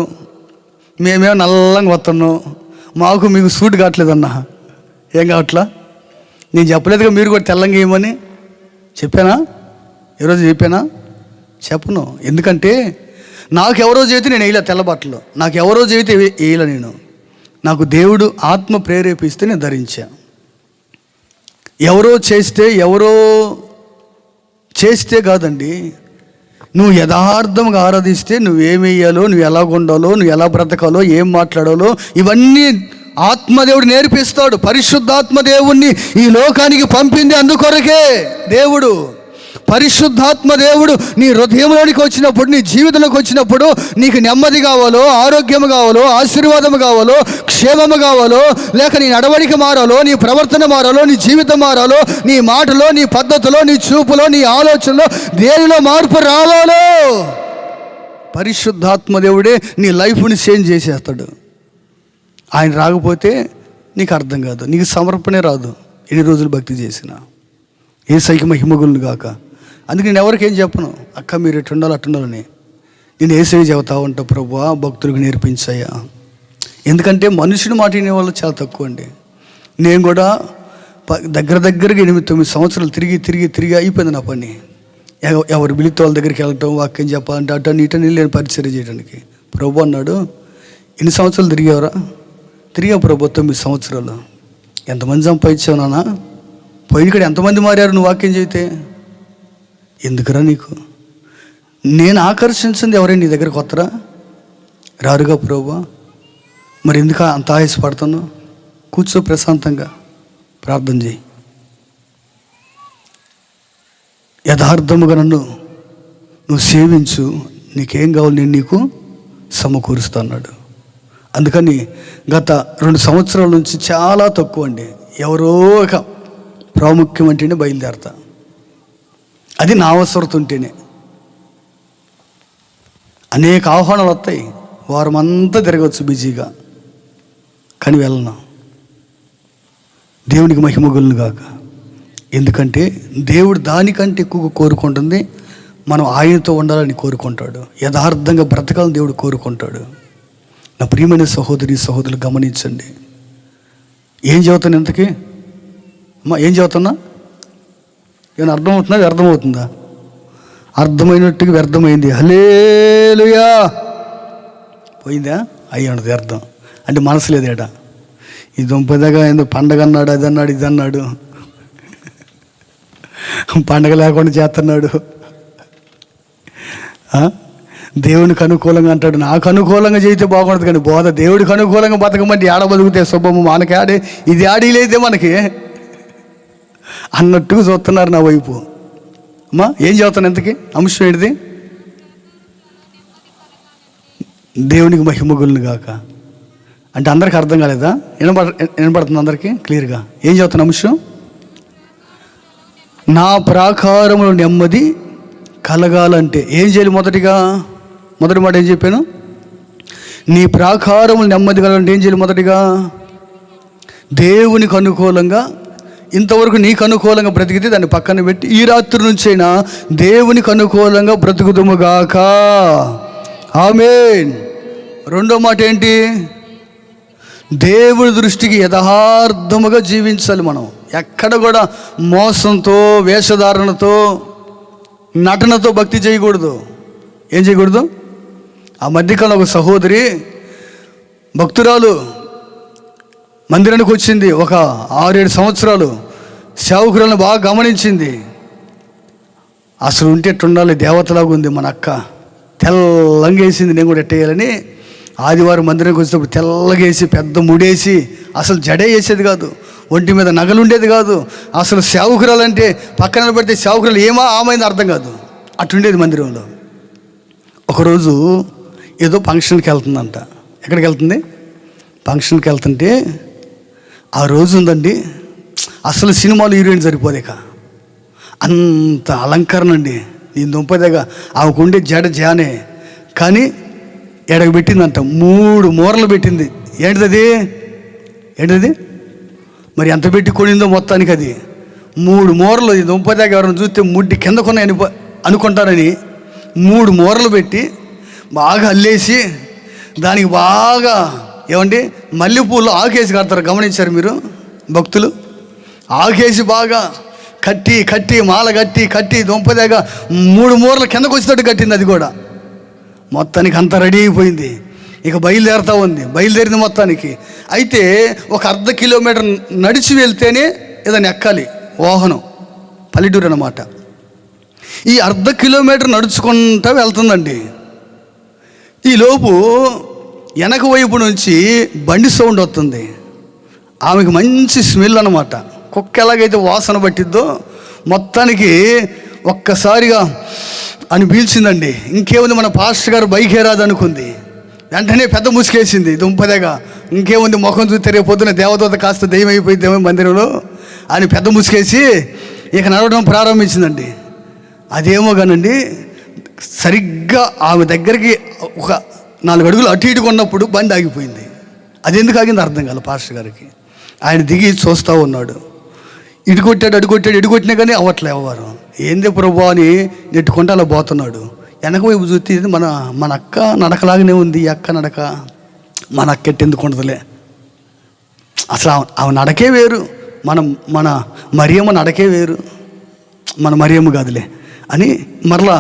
మేమేం నల్లంగా వస్తున్నాం, మాకు మీకు సూట్ కావట్లేదన్నా. ఏం కావట్లా? నేను చెప్పలేదుగా మీరు కూడా తెల్లంగా ఏమని చెప్పానా? ఈరోజు చెప్పానా? చెప్పను. ఎందుకంటే నాకు ఎవరో చేతి నేను వేయలే తెల్ల బట్టలు, నాకు ఎవరో చేతి వేయలే నేను. నాకు దేవుడు ఆత్మ ప్రేరేపిస్తే నేను ధరించా. ఎవరో చేస్తే, ఎవరో చేస్తే కాదండి, నువ్వు యథార్థంగా ఆరాధిస్తే నువ్వేమేయాలో, నువ్వు ఎలా ఉండాలో, నువ్వు ఎలా బ్రతకాలో, ఏం మాట్లాడాలో ఇవన్నీ ఆత్మదేవుడు నేర్పిస్తాడు. పరిశుద్ధాత్మదేవుణ్ణి ఈ లోకానికి పంపింది అందుకొరకే. దేవుడు పరిశుద్ధాత్మదేవుడు నీ హృదయంలోనికి వచ్చినప్పుడు, నీ జీవితంలోకి వచ్చినప్పుడు నీకు నెమ్మది కావాలో, ఆరోగ్యం కావాలో, ఆశీర్వాదం కావాలో, క్షేమము కావాలో, లేక నీ నడవడిక మారాలో, నీ ప్రవర్తన మారాలో, నీ జీవితం మారాలో, నీ మాటలో, నీ పద్ధతిలో, నీ చూపులో, నీ ఆలోచనలో దేనిలో మార్పు రావాలో పరిశుద్ధాత్మదేవుడే నీ లైఫ్ని చేంజ్ చేసేస్తాడు. ఆయన రాకపోతే నీకు అర్థం కాదు, నీకు సమర్పణే రాదు. ఎన్ని రోజులు భక్తి చేసినా యేసయ్యకి మహిమగులను గాక. అందుకే నేను ఎవరికేం చెప్పను, అక్క మీరు ఎటు ఉండాలి అట్టుండాలని. నేను యేసయ్య చెబుతా ఉంటా, ప్రభువా భక్తులకు నేర్పించయ్యా. ఎందుకంటే మనుషుని మాట వినేవాళ్ళు చాలా తక్కువ అండి. నేను కూడా దగ్గరగా 8-9 సంవత్సరాలు తిరిగి అయిపోయింది నా పని. ఎవరు బిలితో వాళ్ళ దగ్గరికి వెళ్ళటం, వాక్యం చెప్పాలంటే అటు ఇటని నేను పరిచర్య చేయడానికి. ప్రభు అన్నాడు, ఎన్ని సంవత్సరాలు తిరిగా ప్రభు? 9 సంవత్సరాలు. ఎంతమంది సంపాదించావు నాన్న? పోయి ఇక్కడ ఎంతమంది మారారు నువ్వు వాక్యం చేయితే? ఎందుకురా నీకు? నేను ఆకర్షించింది ఎవరైనా నీ దగ్గరకు వస్తారా? రారుగా ప్రభు. మరి ఎందుకు అంత ఆయాసపడుతున్నావు? కూర్చో, ప్రశాంతంగా ప్రార్థన చేయి. యథార్థముగా నన్ను నువ్వు సేవించు, నీకేం కావాలి నేను నీకు సమకూరుస్తా అన్నాడు. అందుకని గత 2 సంవత్సరాల నుంచి చాలా తక్కువ అండి, ఎవరో ఒక ప్రాముఖ్యం అంటేనే బయలుదేరతా. అది నా అవసరత ఉంటేనే. అనేక ఆహ్వానాలు వస్తాయి, వారం అంతా తిరగవచ్చు బిజీగా, కానీ వెళ్ళను. దేవునికి మహిమగులను గాక. ఎందుకంటే దేవుడు దానికంటే ఎక్కువగా కోరుకుంటుంది మనం ఆయనతో ఉండాలని కోరుకుంటాడు. యథార్థంగా బ్రతకాలని దేవుడు కోరుకుంటాడు. నా ప్రియమైన సహోదరులు గమనించండి. ఏం చదువుతాను ఇంతకీ? అమ్మా ఏం చదువుతున్నా? ఏమైనా అర్థమవుతుందా? వ్యర్థమవుతుందా? అర్థమైనట్టుగా వ్యర్థమైంది. హల్లెలూయా. పోయిందా? అయ్యాడు వ్యర్థం అంటే మనసు లేదేట. ఈ దుంపదగా ఎందుకు పండగ అన్నాడు, అది అన్నాడు, ఇది అన్నాడు, పండగ లేకుండా చేస్తున్నాడు. దేవునికి అనుకూలంగా అంటాడు, నాకు అనుకూలంగా చేస్తే బాగుంటుంది. కానీ బోధ దేవుడికి అనుకూలంగా బతకమంటే ఆడ బతుకుతే శుభము, మనకి ఆడే ఇది ఆడీలైతే మనకి అన్నట్టుగా చూస్తున్నారు నా వైపు. అమ్మా ఏం చదువుతాను ఎంతకి? అంశం ఏంటిది? దేవునికి మహిమగులను గాక. అంటే అందరికీ అర్థం కాలేదా? వినబడుతుంది అందరికీ క్లియర్గా? ఏం చదువుతాను అంశం? నా ప్రాకారములో నెమ్మది కలగాలంటే ఏం చేయాలి? మొదటి మాట ఏం చెప్పాను? నీ ప్రాకారములు నెమ్మది కలగాలంటే ఏం చేయాలి? మొదటిగా దేవునికి అనుకూలంగా, ఇంతవరకు నీకు అనుకూలంగా బ్రతికితే దాన్ని పక్కన పెట్టి ఈ రాత్రి నుంచైనా దేవునికి అనుకూలంగా బ్రతుకుదుముగాక. ఆమేన్. రెండో మాట ఏంటి? దేవుడి దృష్టికి యథార్థముగా జీవించాలి. మనం ఎక్కడ కూడా మోసంతో, వేషధారణతో, నటనతో భక్తి చేయకూడదు. ఏం చేయకూడదు? ఆ మధ్యకాలంలో ఒక సహోదరి భక్తురాలు మందిరానికి వచ్చింది. ఒక 6-7 సంవత్సరాలు సేవకురాలను బాగా గమనించింది. అసలు ఉంటే ఎట్టుండాలి, దేవతలాగా ఉంది మన అక్క. తెల్లంగా వేసింది, నేను కూడా ఎట్టేయాలని. ఆదివారం మందిరానికి వచ్చినప్పుడు తెల్లగేసి పెద్ద ముడేసి, అసలు జడే వేసేది కాదు, ఒంటి మీద నగలు ఉండేది కాదు. అసలు సేవకురాలంటే పక్కన పెడితే సేవకురాలు ఏమా ఆమైంది అర్థం కాదు, అటుండేది మందిరంలో. ఒకరోజు ఏదో ఫంక్షన్కి వెళ్తుందంట. ఎక్కడికి వెళ్తుంది? ఫంక్షన్కి వెళ్తుంటే ఆ రోజు ఉందండి, అసలు సినిమాలు హీరోయిన్ సరిపోలేక అంత అలంకరణ అండి. నేను దుంపదేగా ఆమెకు ఉండే జడ జానే, కానీ ఎడకు పెట్టిందంట, 3 మూరలు పెట్టింది. ఏంటిది? మరి ఎంత పెట్టి కొనిందో మొత్తానికి అది 3 మూరలు. ఈ దుంపదేగా ఎవరైనా చూస్తే ముడ్డి కింద కొన్నాయని అనుకుంటారని 3 మూరలు పెట్టి బాగా అల్లేసి, దానికి బాగా ఏమండి మల్లెపూలు ఆకేసి కడతారు, గమనించారు మీరు భక్తులు? ఆకేసి బాగా కట్టి మాల కట్టి దుంపదేగా 3 మూరలు కిందకు వచ్చేటట్టు కట్టింది. అది కూడా మొత్తానికి అంతా రెడీ అయిపోయింది. ఇక బయలుదేరుతూ ఉంది. బయలుదేరింది మొత్తానికి. అయితే ఒక 1/2 కిలోమీటర్ నడిచి వెళ్తేనే ఏదైనా ఎక్కాలి వాహనం, పల్లెటూరు అన్నమాట. ఈ అర్ధ కిలోమీటర్ నడుచుకుంటూ వెళ్తుందండి. ఈలోపు వెనక వైపు నుంచి బండి సౌండ్ వస్తుంది. ఆమెకు మంచి స్మెల్ అన్నమాట. కుక్క ఎలాగైతే వాసన పట్టిద్దో మొత్తానికి ఒక్కసారిగా అని పీల్చిందండి. ఇంకేముంది, మన పాస్టర్ గారు బైకే రాదు అనుకుంది. వెంటనే పెద్ద ముసుకేసింది దుంపదేగా. ఇంకేముంది, ముఖం చూస్తే రేపు పొద్దున దేవదూత కాస్త దెయ్యం అయిపోయిందేమో మందిరంలో అని పెద్ద ముసుకేసి ఇక నడవడం ప్రారంభించిందండి. అదేమో కానండి, సరిగ్గా ఆమె దగ్గరికి ఒక 4 అడుగులు అటు ఇటుగా ఉన్నప్పుడు బండి ఆగిపోయింది. అది ఎందుకు ఆగింది అర్థం కాదు పాస్టర్ గారికి. ఆయన దిగి చూస్తూ ఉన్నాడు. ఇటు కొట్టాడు, అడు కొట్టాడు, ఇటు కొట్టినా కానీ అవ్వట్లే అవ్వరు. ఏంది ప్రభు అని నెట్టుకుంటూ అలా పోతున్నాడు. వెనక వైపు చూస్తే మన అక్క నడకలాగానే ఉంది. ఈ అక్క నడక మన అక్క ఎట్టెందుకు ఉండదులే, అసలు ఆమె నడకే వేరు, మన మరియమ్మ నడకే వేరు, మన మరియమ్మ కాదులే అని మరలా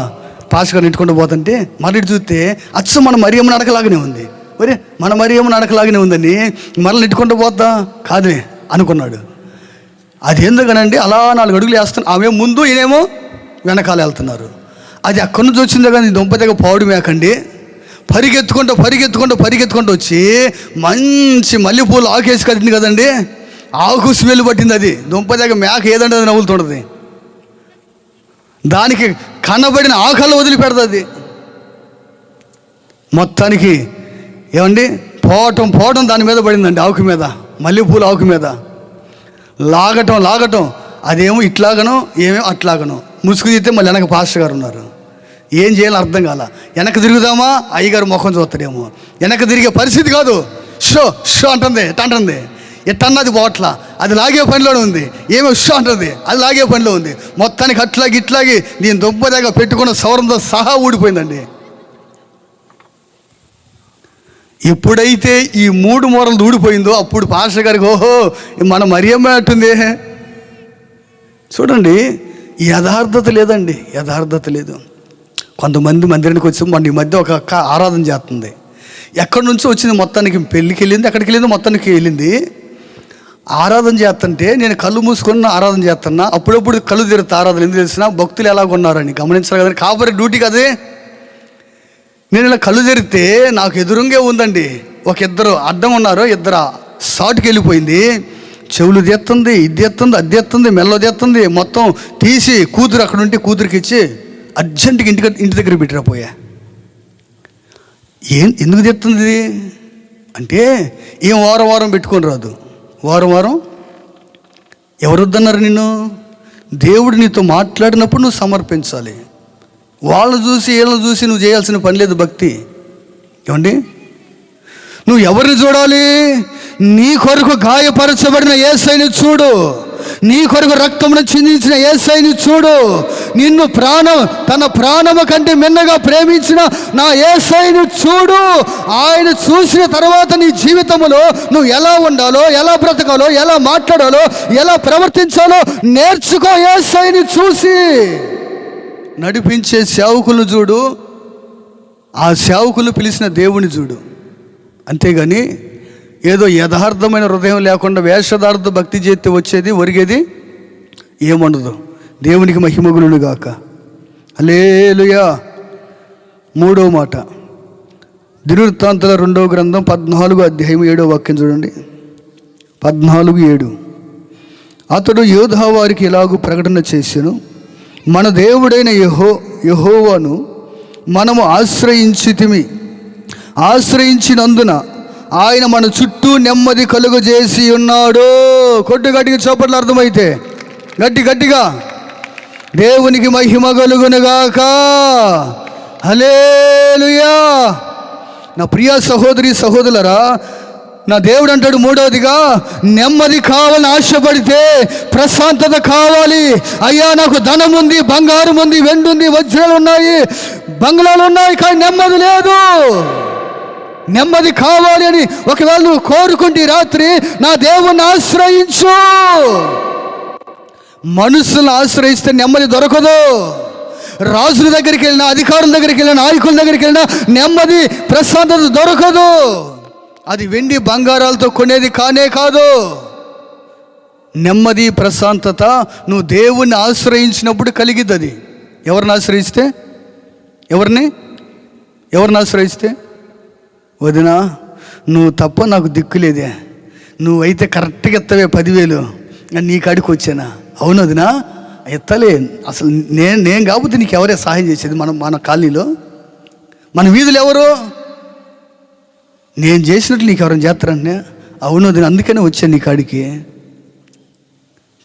పాస్టర్ గారు నెట్టుకుంటూ పోతుంటే మళ్ళీ చూస్తే అచ్చం మన మరియమ్మ నడకలాగానే ఉంది. ఒరే మన మరియమ్మ నడకలాగానే ఉందని మరలా నెట్టుకుంటూ పోతా కాదులే అనుకున్నాడు. అది ఎందుకనండి అలా 4 అడుగులు వేస్తున్నా. ఆమె ముందు ఈయనేమో వెనకాల వెళ్తున్నారు. అది అక్కడి నుంచి వచ్చిందే కానీ దుంపదగ్గ పావుడు మేకండి. పరిగెత్తుకుంటూ వచ్చి మంచి మల్లెపూలు ఆకేసి కట్టింది కదండి, ఆకు స్మెల్ పట్టింది. అది దుంపదగ్గ మేక ఏదంటే అది నవ్వులుతుంటుంది. దానికి కనబడిన ఆకలి వదిలిపెడుతుంది. మొత్తానికి ఏమండి పోవటం దాని మీద పడిందండి, ఆకు మీద, మల్లెపూలు ఆకు మీద. లాగటం అదేమో ఇట్లాగనో ఏమేమో అట్లాగనో. ముసుగు తీస్తే మళ్ళీ వెనక పాస్టర్ గారు ఉన్నారు. ఏం చేయాలో అర్థం కాల. వెనక తిరుగుదామా అయ్యగారు ముఖం చూస్తాడేమో. వెనక తిరిగే పరిస్థితి కాదు. షో అంటుంది. ఎట్టన్నది పోట్ల, అది లాగే పనిలోనే ఉంది. ఏమో షో అంటుంది, అది లాగే పనిలో ఉంది. మొత్తానికి ఇట్లాగి నేను దుంపదగా పెట్టుకున్న సౌరంతో సహా ఊడిపోయిందండి. ఎప్పుడైతే ఈ 3 మూరలు ఊడిపోయిందో అప్పుడు పాస్టర్ గారికి ఓహో మన మరియమ్మ అంటుంది. చూడండి, యథార్థత లేదు. కొంతమంది మందిరానికి వచ్చి మొన్న ఈ మధ్య ఒక అక్క ఆరాధన చేస్తుంది. ఎక్కడి నుంచో వచ్చింది, మొత్తానికి పెళ్ళికి వెళ్ళింది, ఎక్కడికి వెళ్ళింది, మొత్తానికి వెళ్ళింది. ఆరాధన చేస్తుంటే నేను కళ్ళు మూసుకొని ఆరాధన చేస్తున్నా. అప్పుడప్పుడు కళ్ళు తిరుగుతా ఆరాధన ఎందుకు తెలిసినా భక్తులు ఎలాగున్నారని గమనించాలి కదండి. కాబట్టి డ్యూటీ కదే. నేను ఇలా కళ్ళు తెరిస్తే నాకు ఎదురుంగే ఉందండి ఒక ఇద్దరు అడ్డం ఉన్నారు. ఇద్దరు షాట్కి వెళ్ళిపోయింది. చెవులు తెస్తుంది, ఇది తెస్తుంది, అది తెస్తుంది, మెల్లో తెస్తుంది. మొత్తం తీసి కూతురు అక్కడ ఉంటే కూతురికి ఇచ్చి అర్జెంటుగా ఇంటి దగ్గర పెట్టిపోయా. ఎందుకు తెస్తుంది అంటే ఏం వారం పెట్టుకొని రాదు. వారం ఎవరు వద్దన్నారు నిన్ను? దేవుడు నీతో మాట్లాడినప్పుడు నువ్వు సమర్పించాలి. వాళ్ళని చూసి వీళ్ళని చూసి నువ్వు చేయాల్సిన పని లేదు భక్తి. ఏమండి, నువ్వు ఎవరిని చూడాలి? నీ కొరకు గాయపరచబడిన యేసయ్యని చూడు. నీ కొరకు రక్తమును చిందించిన యేసయ్యని చూడు. నిన్ను తన ప్రాణము కంటే మిన్నగా ప్రేమించిన నా యేసయ్యని చూడు. ఆయన చూసిన తర్వాత నీ జీవితంలో నువ్వు ఎలా ఉండాలో, ఎలా బ్రతకాలో, ఎలా మాట్లాడాలో, ఎలా ప్రవర్తించాలో నేర్చుకో. యేసయ్యని చూసి నడిపించే సేవకులను చూడు, ఆ సేవకులు పిలిచిన దేవుని చూడు. అంతేగాని ఏదో యథార్థమైన హృదయం లేకుండా వేషధార్థ భక్తి చేస్తే వచ్చేది ఒరిగేది ఏముండదు. దేవునికి మహిమగులును గాక. హల్లెలూయా. 3వ మాట, దినవృత్తాంతాల 2వ గ్రంథం 14వ అధ్యాయం 7వ వాక్యం చూడండి. 14:7. అతడు యోధా వారికి ఇలాగూ ప్రకటన చేసెను, మన దేవుడైన యెహోవాను మనము ఆశ్రయించినందున ఆయన మన చుట్టూ నెమ్మది కలుగజేసి ఉన్నాడు. గట్టిగా చప్పట్లు అర్థమైతే గట్టిగా దేవునికి మహిమ కలుగునుగాక. హల్లెలూయా. నా ప్రియ సహోదరి సహోదరులారా, నా దేవుడు అంటాడు 3వదిగా, నెమ్మది కావాలని ఆశపడితే ప్రశాంతత కావాలి. అయ్యా నాకు ధనం ఉంది, బంగారం ఉంది, వెండి ఉంది, వజ్రాలు ఉన్నాయి, బంగ్లాలు ఉన్నాయి, కానీ నెమ్మది లేదు. నెమ్మది కావాలి అని ఒకవేళ నువ్వు కోరుకుంటే రాత్రి నా దేవుణ్ణి ఆశ్రయించు. మనుషులను ఆశ్రయిస్తే నెమ్మది దొరకదు. రాజుల దగ్గరికి వెళ్ళినా, అధికారుల దగ్గరికి వెళ్ళినా, నాయకుల దగ్గరికి వెళ్ళినా నెమ్మది ప్రశాంతత దొరకదు. అది వెండి బంగారాలతో కొనేది కానే కాదు. నెమ్మది ప్రశాంతత నువ్వు దేవుణ్ణి ఆశ్రయించినప్పుడు కలిగిద్ది. అది ఎవరిని ఆశ్రయిస్తే వదినా నువ్వు తప్ప నాకు దిక్కులేదే, నువ్వైతే కరెక్ట్గా ఎత్తవే 10,000 నీ కాడికి వచ్చానా? అవును వదినా ఎత్తలే, అసలు నేను కాకపోతే నీకు ఎవరే సహాయం చేసేది? మన కాలనీలో మన వీధులు ఎవరు? నేను చేసినట్లు నీకు ఎవరైనా చేస్తారంటే అవును వదినా అందుకనే వచ్చాను నీ కాడికి.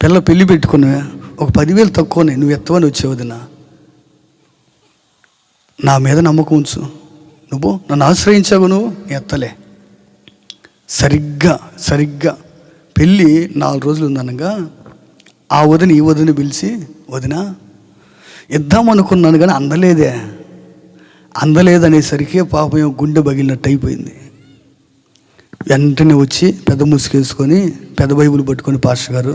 పెళ్ళి పెట్టుకున్నా ఒక 10,000 తక్కువనే, నువ్వు ఎత్తవని వచ్చావు వదినా. నా మీద నమ్మకం ఉంచు, నువ్వు నన్ను ఆశ్రయించావు, నువ్వు ఎత్తలే. సరిగ్గా పెళ్ళి 4 రోజులు ఉందనగా ఆ వదిన ఈ వదిన పిలిచి, వదిన ఇద్దామనుకున్నాను కానీ అందలేదనేసరికి పాపం గుండె పగిలినట్టు అయిపోయింది. వెంటనే వచ్చి పెద్ద ముసుకేసుకొని పెద్ద బైబిల్ పట్టుకొని పాస్టర్ గారు,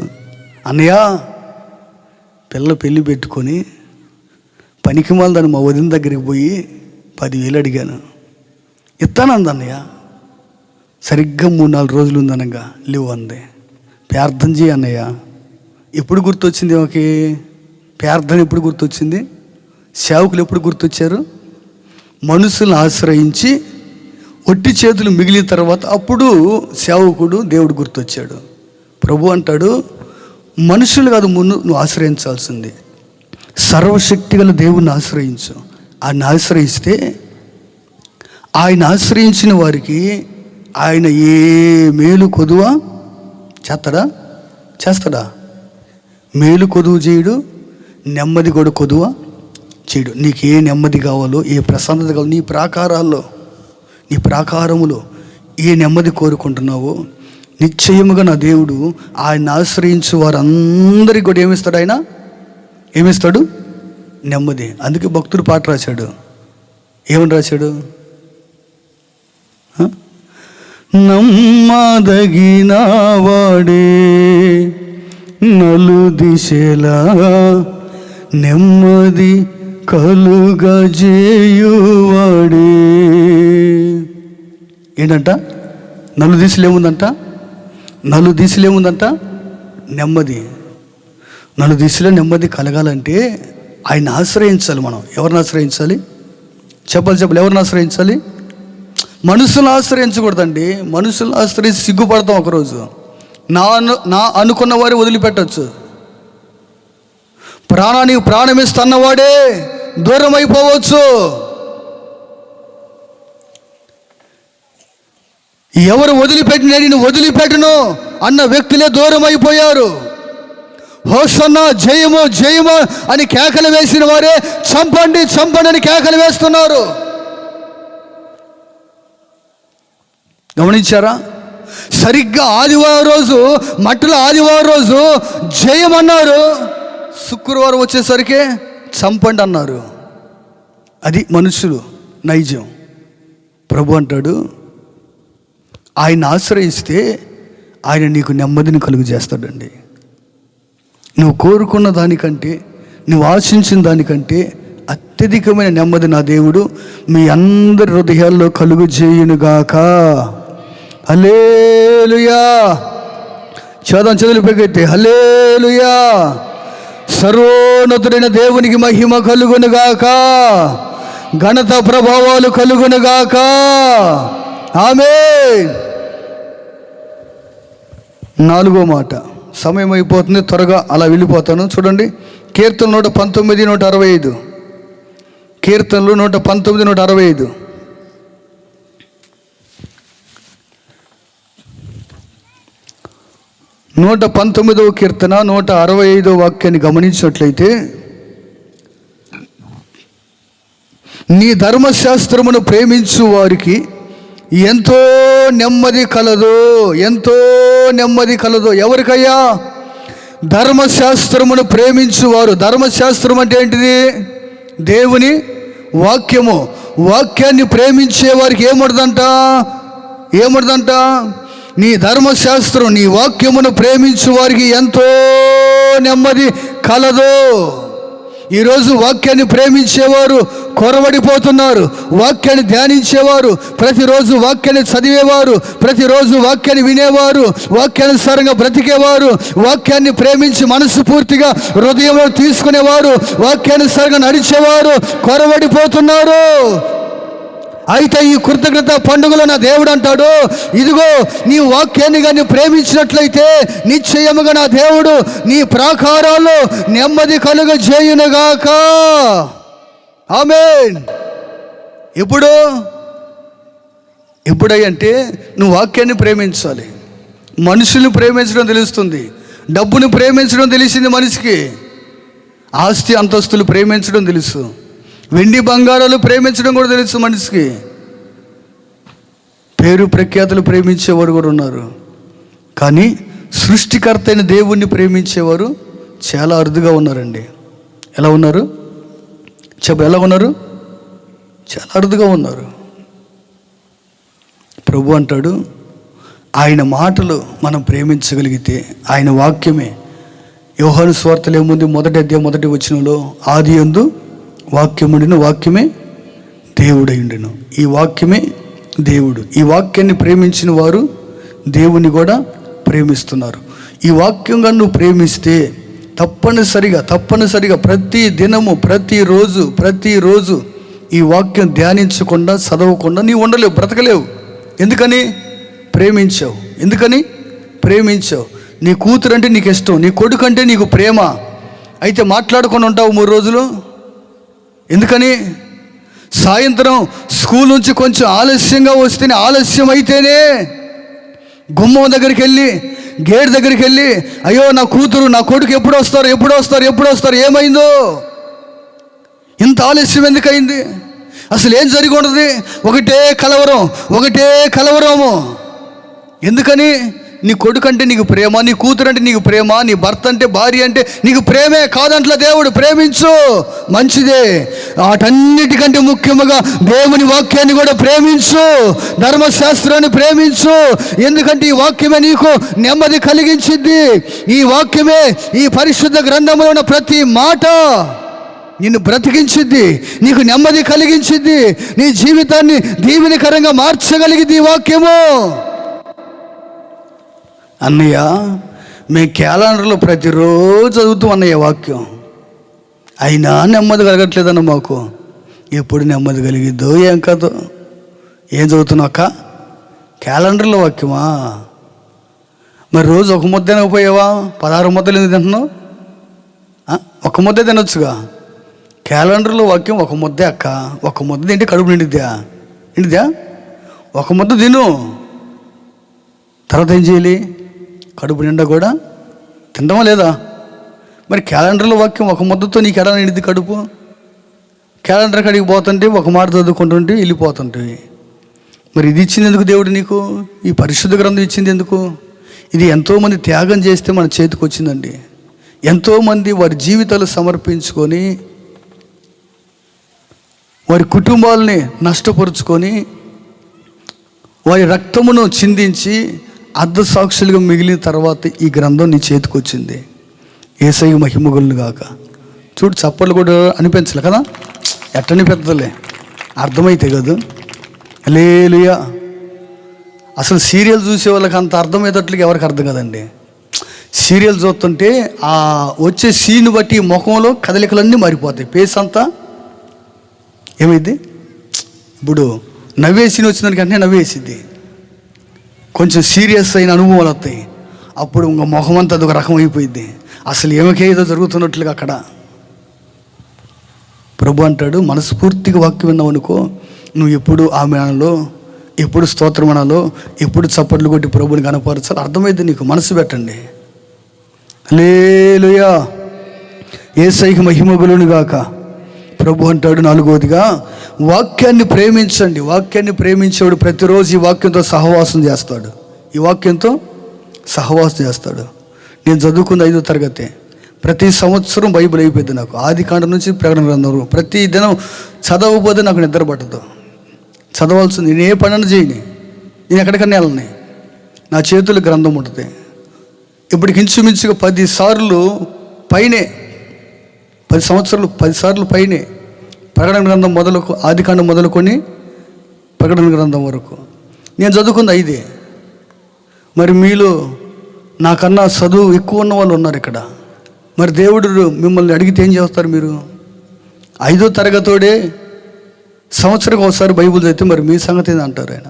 అన్నయ్య పెళ్ళి పెట్టుకొని పనికిమాల దాన్ని మా వదిన దగ్గరికి పోయి 10,000 అడిగాను, ఇస్తానంది అన్నయ్య. సరిగ్గా 3-4 రోజులు ఉందనగా లేవు అంది. ప్రార్థన చేయి అన్నయ్య. ఎప్పుడు గుర్తొచ్చింది ఓకే? ప్రార్థన ఎప్పుడు గుర్తొచ్చింది? సేవకులు ఎప్పుడు గుర్తొచ్చారు? మనుషులను ఆశ్రయించి ఒట్టి చేతులు మిగిలిన తర్వాత అప్పుడు సేవకుడు దేవుడు గుర్తొచ్చాడు. ప్రభు అంటాడు, మనుషులు కాదు ముందు నువ్వు ఆశ్రయించాల్సింది, సర్వశక్తి గల దేవుణ్ణి ఆశ్రయించు. ఆయన ఆశ్రయిస్తే ఆయన ఆశ్రయించిన వారికి ఆయన ఏ మేలు కొదువ చేస్తాడా? మేలు కొదువు చేయడు, నెమ్మది కూడా కొదువ చేయడు. నీకు ఏ నెమ్మది కావాలో, ఏ ప్రశాంతత కావాలో, నీ ప్రాకారములో ఏ నెమ్మది కోరుకుంటున్నావో నిశ్చయముగా నా దేవుడు ఆయన ఆశ్రయించు వారందరికీ కూడా ఏమిస్తాడు? నెమ్మది. అందుకే భక్తుడు పాట రాశాడు. ఏమని రాశాడు? నమ్మదగిన వాడే నలు దిశలా నెమ్మది కలుగజేయువాడే. ఏంటంట? నలు దిశలు ఏముందంట? నెమ్మది. నలు దిశలో నెమ్మది కలగాలంటే ఆయన ఆశ్రయించాలి. మనం ఎవరిని ఆశ్రయించాలి? చెప్పాలి ఎవరిని ఆశ్రయించాలి? మనుషులను ఆశ్రయించకూడదండి. మనుషులను ఆశ్రయించి సిగ్గుపడతాం ఒకరోజు. నా అనుకున్న వారి వదిలిపెట్టచ్చు. ప్రాణానికి ప్రాణమిస్తున్నవాడే దూరం అయిపోవచ్చు. ఎవరు నేను వదిలిపెట్టను అన్న వ్యక్తులే దూరం అయిపోయారు. హోసన్న జయము అని కేకలు వేసిన వారే చంపండి అని కేకలు వేస్తున్నారు. గమనించారా? సరిగ్గా ఆదివారం రోజు జయమన్నారు, శుక్రవారం వచ్చేసరికి చంపండి అన్నారు. అది మనుషులు నైజం. ప్రభు అంటాడు, ఆయన ఆశ్రయిస్తే ఆయన నీకు నెమ్మదిని కలుగు చేస్తాడండి. నువ్వు కోరుకున్న దానికంటే, నువ్వు ఆశించిన దానికంటే అత్యధికమైన నెమ్మది నా దేవుడు మీ అందరి హృదయాల్లో కలుగు చేయునుగాక. హల్లెలూయా. చదువులు పెగైతే హల్లెలూయా. సర్వోన్నతుడైన దేవునికి మహిమ కలుగునుగాక, ఘనత ప్రభావాలు కలుగునుగాక. ఆమేన్. 4వ మాట. సమయం అయిపోతుంది, త్వరగా అలా వెళ్ళిపోతాను. చూడండి, కీర్తనలు 119, 165. కీర్తనలు 119, 165. 119వ కీర్తన 165వ వాక్యాన్ని గమనించినట్లయితే, నీ ధర్మశాస్త్రమును ప్రేమించు వారికి ఎంతో నెమ్మది కలదు. ఎవరికయ్యా? ధర్మశాస్త్రమును ప్రేమించువారు. ధర్మశాస్త్రం అంటే ఏంటిది? దేవుని వాక్యము. వాక్యాన్ని ప్రేమించే వారికి ఏముండదంట? నీ ధర్మశాస్త్రం, నీ వాక్యమును ప్రేమించు వారికి ఎంతో నెమ్మది కలదు. ఈరోజు వాక్యాన్ని ప్రేమించేవారు కొరవడిపోతున్నారు. వాక్యాన్ని ధ్యానించేవారు, ప్రతిరోజు వాక్యాన్ని చదివేవారు, ప్రతిరోజు వాక్యాన్ని వినేవారు, వాక్యానుసారంగా బ్రతికేవారు, వాక్యాన్ని ప్రేమించి మనసు పూర్తిగా హృదయంలో తీసుకునేవారు, వాక్యానుసారంగా నడిచేవారు కొరవడిపోతున్నారు. అయితే ఈ కృతజ్ఞత పండుగలో నా దేవుడు అంటాడు, ఇదిగో నీ వాక్యాన్ని కానీ ప్రేమించినట్లయితే నిశ్చయముగా నా దేవుడు నీ ప్రాకారాల్లో నెమ్మది కలుగజేయునుగాక. ఆమేన్. ఎప్పుడంటే నువ్వు వాక్యాన్ని ప్రేమించాలి. మనుషుల్ని ప్రేమించడం తెలుస్తుంది, డబ్బుని ప్రేమించడం తెలిసింది మనిషికి, ఆస్తి అంతస్తులు ప్రేమించడం తెలుసు, వెండి బంగారాలు ప్రేమించడం కూడా తెలుసు మనిషికి, పేరు ప్రఖ్యాతులు ప్రేమించేవారు కూడా ఉన్నారు. కానీ సృష్టికర్త అయిన దేవుణ్ణి ప్రేమించేవారు చాలా అరుదుగా ఉన్నారండి. ఎలా ఉన్నారు ఎలా ఉన్నారు? చాలా అరుదుగా ఉన్నారు. ప్రభు అంటాడు, ఆయన మాటలు మనం ప్రేమించగలిగితే, ఆయన వాక్యమే, యోహాను సువార్తలో ఏముంది? మొదటి వచనంలో ఆదియందు వాక్యముండెను, వాక్యమే దేవుడైండెను. ఈ వాక్యమే దేవుడు. ఈ వాక్యాన్ని ప్రేమించిన వారు దేవుని కూడా ప్రేమిస్తున్నారు. ఈ వాక్యంగా నువ్వు ప్రేమిస్తే తప్పనిసరిగా ప్రతి దినము ప్రతిరోజు ఈ వాక్యం ధ్యానించకుండా చదవకుండా నీవు ఉండలేవు, బ్రతకలేవు. ఎందుకని? ప్రేమించావు. నీ కూతురు అంటే నీకు ఇష్టం, నీ కొడుకు అంటే నీకు ప్రేమ. అయితే మాట్లాడుకొని ఉంటావు 3 రోజులు. ఎందుకని? సాయంత్రం స్కూల్ నుంచి కొంచెం ఆలస్యంగా వస్తేనే, ఆలస్యం అయితేనే గుమ్మం దగ్గరికి వెళ్ళి, గేట్ దగ్గరికి వెళ్ళి, అయ్యో నా కూతురు నా కొడుకు ఎప్పుడు వస్తారు, ఏమైందో, ఇంత ఆలస్యం ఎందుకయింది, అసలు ఏం జరిగి ఉండదు? ఒకటే కలవరము. ఎందుకని? నీ కొడుకు అంటే నీకు ప్రేమ, నీ కూతురు అంటే నీకు ప్రేమ, నీ భర్త అంటే, భార్య అంటే నీకు ప్రేమే. కాదంట్లా దేవుడు, ప్రేమించు, మంచిదే. వాటన్నిటికంటే ముఖ్యముగా దేవుని వాక్యాన్ని కూడా ప్రేమించు, ధర్మశాస్త్రాన్ని ప్రేమించు. ఎందుకంటే ఈ వాక్యమే నీకు నెమ్మది కలిగించింది. ఈ వాక్యమే, ఈ పరిశుద్ధ గ్రంథంలో ఉన్న ప్రతి మాట నిన్ను బ్రతికించింది, నీకు నెమ్మది కలిగించింది, నీ జీవితాన్ని దీవెనకరంగా మార్చగలిగింది ఈ వాక్యము. అన్నయ్య, మేము క్యాలెండర్లో ప్రతిరోజు చదువుతాం అన్నయ్య వాక్యం, అయినా నెమ్మది కలగట్లేదన్న మాకు. ఎప్పుడు నెమ్మది కలిగిద్దో ఏం కాదో. ఏం చదువుతున్నావు అక్క? క్యాలెండర్లో వాక్యమా? మరి రోజు ఒక ముద్ద తినకపోయావా? 16 ముద్దలు ఎందుకు తింటున్నావు? ఒక ముద్ద తినొచ్చుగా. క్యాలెండర్లో వాక్యం ఒక ముద్దే అక్క. ఒక ముద్ద తింటే కడుపు నిండిద్దా? ఒక ముద్ద తిను, తర్వాత ఏం చేయాలి? కడుపు నిండా కూడా తిందామా లేదా? మరి క్యాలెండర్లో వాక్యం ఒక ముద్దతో నీకు ఎలా నిండిద్ది కడుపు? క్యాలెండర్ కాడికి పోతుంటే ఒక మాట చదువుకుంటుంటే వెళ్ళిపోతుంటే. మరి ఇది ఇచ్చింది ఎందుకు దేవుడు నీకు? ఈ పరిశుద్ధ గ్రంథం ఇచ్చింది ఎందుకు? ఇది ఎంతోమంది త్యాగం చేస్తే మన చేతికి వచ్చిందండి. ఎంతోమంది వారి జీవితాలు సమర్పించుకొని, వారి కుటుంబాలని నష్టపరుచుకొని, వారి రక్తమును చిందించి అర్ధసాక్షులుగా మిగిలిన తర్వాత ఈ గ్రంథం నీ చేతికి వచ్చింది. యేసయ్య మహిమగొల్లు గాక. చూడు, చప్పలు కూడా అనిపించలే కదా, ఎట్టనిపెద్దలే, అర్థమైతే కదా. హల్లెలూయా. అసలు సీరియల్ చూసే వాళ్ళకి అంత అర్థమయ్యేటట్లుగా ఎవరికి అర్థం కదండి. సీరియల్ చూస్తుంటే ఆ వచ్చే సీన్ బట్టి ముఖంలో కదలికలన్నీ మారిపోతాయి, ఫేస్ అంతా ఏమైంది. ఇప్పుడు నవ్వే సీన్ వచ్చిందానికి అంటే నవ్వేసిద్ది, కొంచెం సీరియస్ అయిన అనుభవాలు వస్తాయి, అప్పుడు ఇంకా ముఖం అంతా అదొక రకం అయిపోయింది. అసలు ఏదో జరుగుతున్నట్లుగా అక్కడ. ప్రభు అంటాడు, మనస్ఫూర్తిగా వాక్యం విన్నావు అనుకో, నువ్వు ఎప్పుడు ఆమె అనాలో, ఎప్పుడు స్తోత్రం అనాలో, ఎప్పుడు చప్పట్లు కొట్టి ప్రభుని కనపరచాలి అర్థమైంది నీకు. మనసు పెట్టండి. హల్లెలూయా. యేసయ్యకి మహిమ కలుగును గాక. ప్రభు అంటాడు 4వదిగా, వాక్యాన్ని ప్రేమించండి. వాక్యాన్ని ప్రేమించేవాడు ప్రతిరోజు ఈ వాక్యంతో సహవాసం చేస్తాడు. ఈ వాక్యంతో సహవాసం చేస్తాడు. నేను చదువుకున్న 5వ తరగతి, ప్రతి సంవత్సరం బైబిల్ అయిపోయింది నాకు. ఆదికాండం నుంచి ప్రకటన గ్రంథం ప్రతి దినం చదవకపోతే నాకు నిద్ర పట్టదు. చదవాల్సింది. నేను ఏ పని చేయని, నేను ఎక్కడికన్నా వెళ్ళని, నా చేతులు గ్రంథం ఉంటుంది. ఇప్పటికి ఇంచుమించుగా 10 సార్లు పైనే, 10 సంవత్సరాలు 10 సార్లు పైనే ప్రకటన గ్రంథం ఆదికాండం మొదలుకొని ప్రకటన గ్రంథం వరకు నేను చదువుకుంది 5. మరి మీలో నాకన్నా చదువు ఎక్కువ ఉన్న వాళ్ళు ఉన్నారు ఇక్కడ. మరి దేవుడు మిమ్మల్ని అడిగితే ఏం చేస్తారు మీరు? 5వ తరగతోడే సంవత్సరం ఒకసారి బైబిల్ చదివితే మరి మీ సంగతి ఏది అంటారు ఆయన?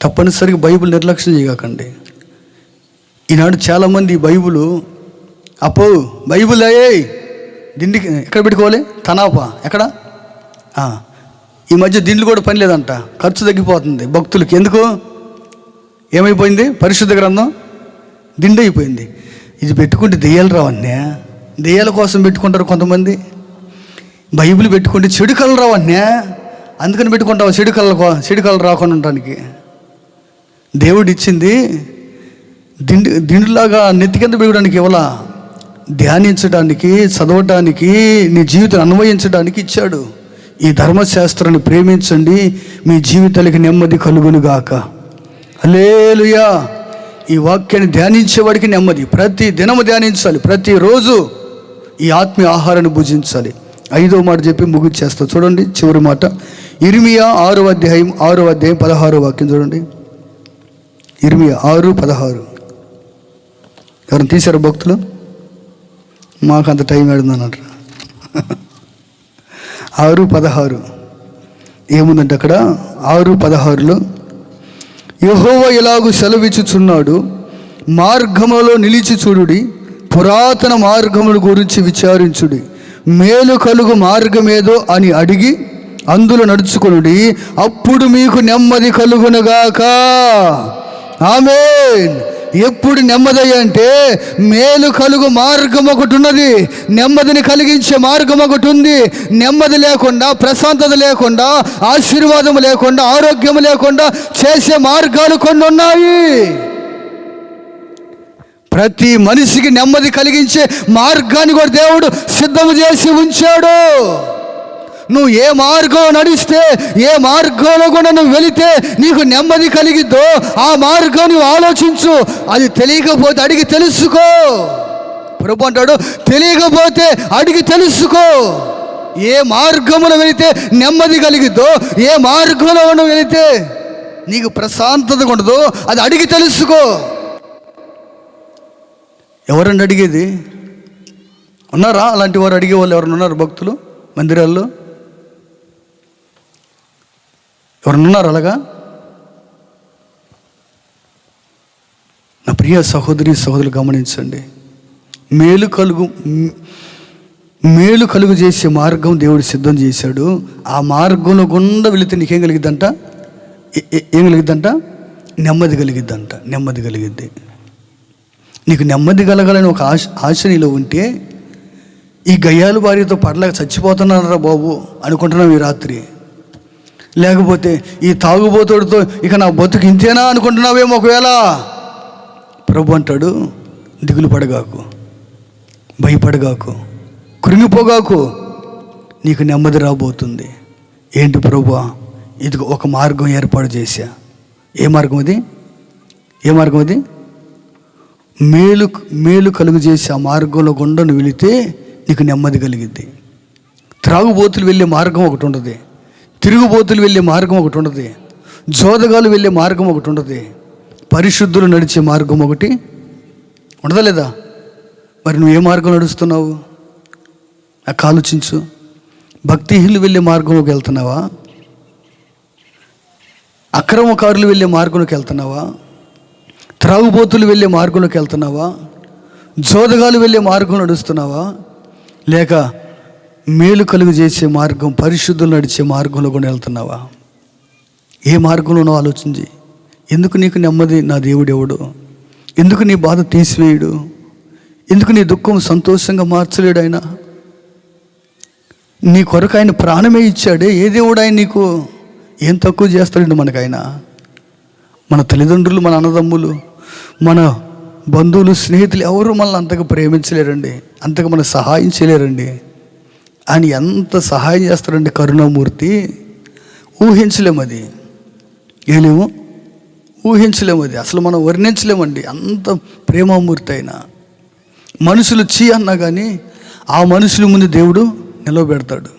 తప్పనిసరిగా బైబిల్ నిర్లక్ష్యం చేయకండి. ఈనాడు చాలామంది బైబిల్ బైబిల్ దిండికి ఎక్కడ పెట్టుకోవాలి? తనాపా ఎక్కడ? ఈ మధ్య దిండ్లు కూడా పని లేదంట, ఖర్చు తగ్గిపోతుంది భక్తులకి. ఎందుకు? ఏమైపోయింది? పరిశుద్ధ గ్రంథం దిండి అయిపోయింది. ఇది పెట్టుకుంటే దెయ్యాలు రావన్నే, దెయ్యాల కోసం పెట్టుకుంటారు కొంతమంది. బైబిల్ పెట్టుకుంటే చెడు కళలు రావన్నే, అందుకని పెట్టుకుంటావు చెడు కళలు రాకుండా ఉండడానికి. దేవుడు ఇచ్చింది దిండులాగా నెత్తి కింద పెరగడానికి ఇవ్వలా, ధ్యానించడానికి, చదవటానికి, నీ జీవితం అన్వయించడానికి ఇచ్చాడు. ఈ ధర్మశాస్త్రాన్ని ప్రేమించండి, మీ జీవితాలకి నెమ్మది కలుగునుగాక. హల్లెలూయా. ఈ వాక్యాన్ని ధ్యానించేవాడికి నెమ్మది. ప్రతి దినము ధ్యానించాలి, ప్రతిరోజు ఈ ఆత్మీయ ఆహారాన్ని భుజించాలి. 5వ మాట చెప్పి ముగించేస్తా. చూడండి చివరి మాట, ఇర్మియా 6వ అధ్యాయం 16వ వాక్యం చూడండి. ఇర్మియా 6:16. ఎవరైనా తీశారు భక్తులు? మాకు అంత టైం ఏడుందన్నట్టు. 6:16 ఏముందంటే అక్కడ 6:16లో యెహోవా ఇలాగు సెలవిచ్చుచున్నాడు, మార్గములో నిలిచి చూడుడి, పురాతన మార్గముల గురించి విచారించుడి, మేలు కలుగు మార్గమేదో అని అడిగి అందులో నడుచుకొనుడి, అప్పుడు మీకు నెమ్మది కలుగునుగాక. ఆమేన్. ఎప్పుడు నెమ్మది అంటే మేలు కలుగు మార్గం ఒకటి ఉన్నది, నెమ్మదిని కలిగించే మార్గం ఒకటి ఉంది. నెమ్మది లేకుండా, ప్రశాంతత లేకుండా, ఆశీర్వాదం లేకుండా, ఆరోగ్యం లేకుండా చేసే మార్గాలు కొన్ని ఉన్నాయి. ప్రతి మనిషికి నెమ్మది కలిగించే మార్గాన్ని కూడా దేవుడు సిద్ధము చేసి ఉంచాడు. నువ్వు ఏ మార్గంలో నడిస్తే, ఏ మార్గంలో కూడా నువ్వు వెళితే నీకు నెమ్మది కలిగిద్దో ఆ మార్గం నువ్వు ఆలోచించు. అది తెలియకపోతే అడిగి తెలుసుకో. ప్రభు అంటాడు, తెలియకపోతే అడిగి తెలుసుకో. ఏ మార్గంలో వెళితే నెమ్మది కలిగిద్దో, ఏ మార్గంలో నువ్వు వెళితే నీకు ప్రశాంతత ఉండదో అది అడిగి తెలుసుకో. ఎవరన్నా అడిగేది? ఉన్నారా అలాంటి వారు? అడిగే వాళ్ళు ఎవరన్నా ఉన్నారు భక్తులు మందిరాల్లో? ఎవరన్నా ఉన్నారు అలాగా? నా ప్రియ సహోదరి సహోదరులు గమనించండి, మేలు కలుగు చేసే మార్గం దేవుడు సిద్ధం చేశాడు. ఆ మార్గంలో గుండా వెళితే నీకేం కలిగిద్దంట? ఏం కలిగిద్దంట? నెమ్మది కలిగిద్దంట. నెమ్మది కలిగిద్ది. నీకు నెమ్మది కలగాలని ఒక ఆశ నీలో ఉంటే, ఈ గయ్యాలు భార్యతో పడలేక చచ్చిపోతున్నారా బాబు అనుకుంటున్నావు ఈ రాత్రి. లేకపోతే ఈ తాగుబోతుడితో ఇక నా బతుకు ఇంతేనా అనుకుంటున్నావేమో. ఒకవేళ ప్రభు అంటాడు, దిగులు పడగాకు, భయపడగాకు, కృంగిపోగాకు, నీకు నెమ్మది రాబోతుంది. ఏంటి ప్రభువా? ఇది ఒక మార్గం ఏర్పాటు చేశా. ఏ మార్గం అది? ఏ మార్గం అది? మేలు కలుగు చేసి ఆ మార్గంలో గుండా నువ్వు వెళితే నీకు నెమ్మది కలిగిద్ది. త్రాగుబోతులు వెళ్ళే మార్గం ఒకటి ఉండదు, తిరుగుబోతులు వెళ్ళే మార్గం ఒకటి ఉండదు, జోదగాలు వెళ్ళే మార్గం ఒకటి ఉండదు, పరిశుద్ధులు నడిచే మార్గం ఒకటి ఉండదా లేదా? మరి నువ్వు ఏ మార్గం నడుస్తున్నావు? నాకు ఆలోచించు. భక్తిహీనులు వెళ్ళే మార్గంలోకి వెళ్తున్నావా? అక్రమకారులు వెళ్ళే మార్గంలోకి వెళ్తున్నావా? త్రాగుబోతులు వెళ్ళే మార్గంలోకి వెళ్తున్నావా? జోదగాలు వెళ్ళే మార్గం నడుస్తున్నావా? లేక మేలు కలుగు చేసే మార్గం, పరిశుద్ధులు నడిచే మార్గంలో కూడా వెళ్తున్నావా? ఏ మార్గంలోనో ఆలోచించి. ఎందుకు నీకు నెమ్మది నా దేవుడు ఎవడు? ఎందుకు నీ బాధ తీసివేయడు? ఎందుకు నీ దుఃఖం సంతోషంగా మార్చలేడు ఆయన? నీ కొరకు ఆయన ప్రాణమే ఇచ్చాడే. ఏ దేవుడు ఆయన నీకు ఏం తక్కువ చేస్తాడండి మనకు ఆయన? మన తల్లిదండ్రులు, మన అన్నదమ్ములు, మన బంధువులు, స్నేహితులు ఎవరు మనల్ని అంతగా ప్రేమించలేరండి, అంతగా మనకు సహాయం చేయలేరండి. ఆయన ఎంత సహాయం చేస్తారండి, కరుణామూర్తి. ఊహించలేము, అది ఏలేము, ఊహించలేము, అది అసలు మనం వర్ణించలేమండి. అంత ప్రేమామూర్తి అయినా మనుషులు చీ అన్నా కానీ ఆ మనుషుల ముందు దేవుడు నిలవబెడతాడు.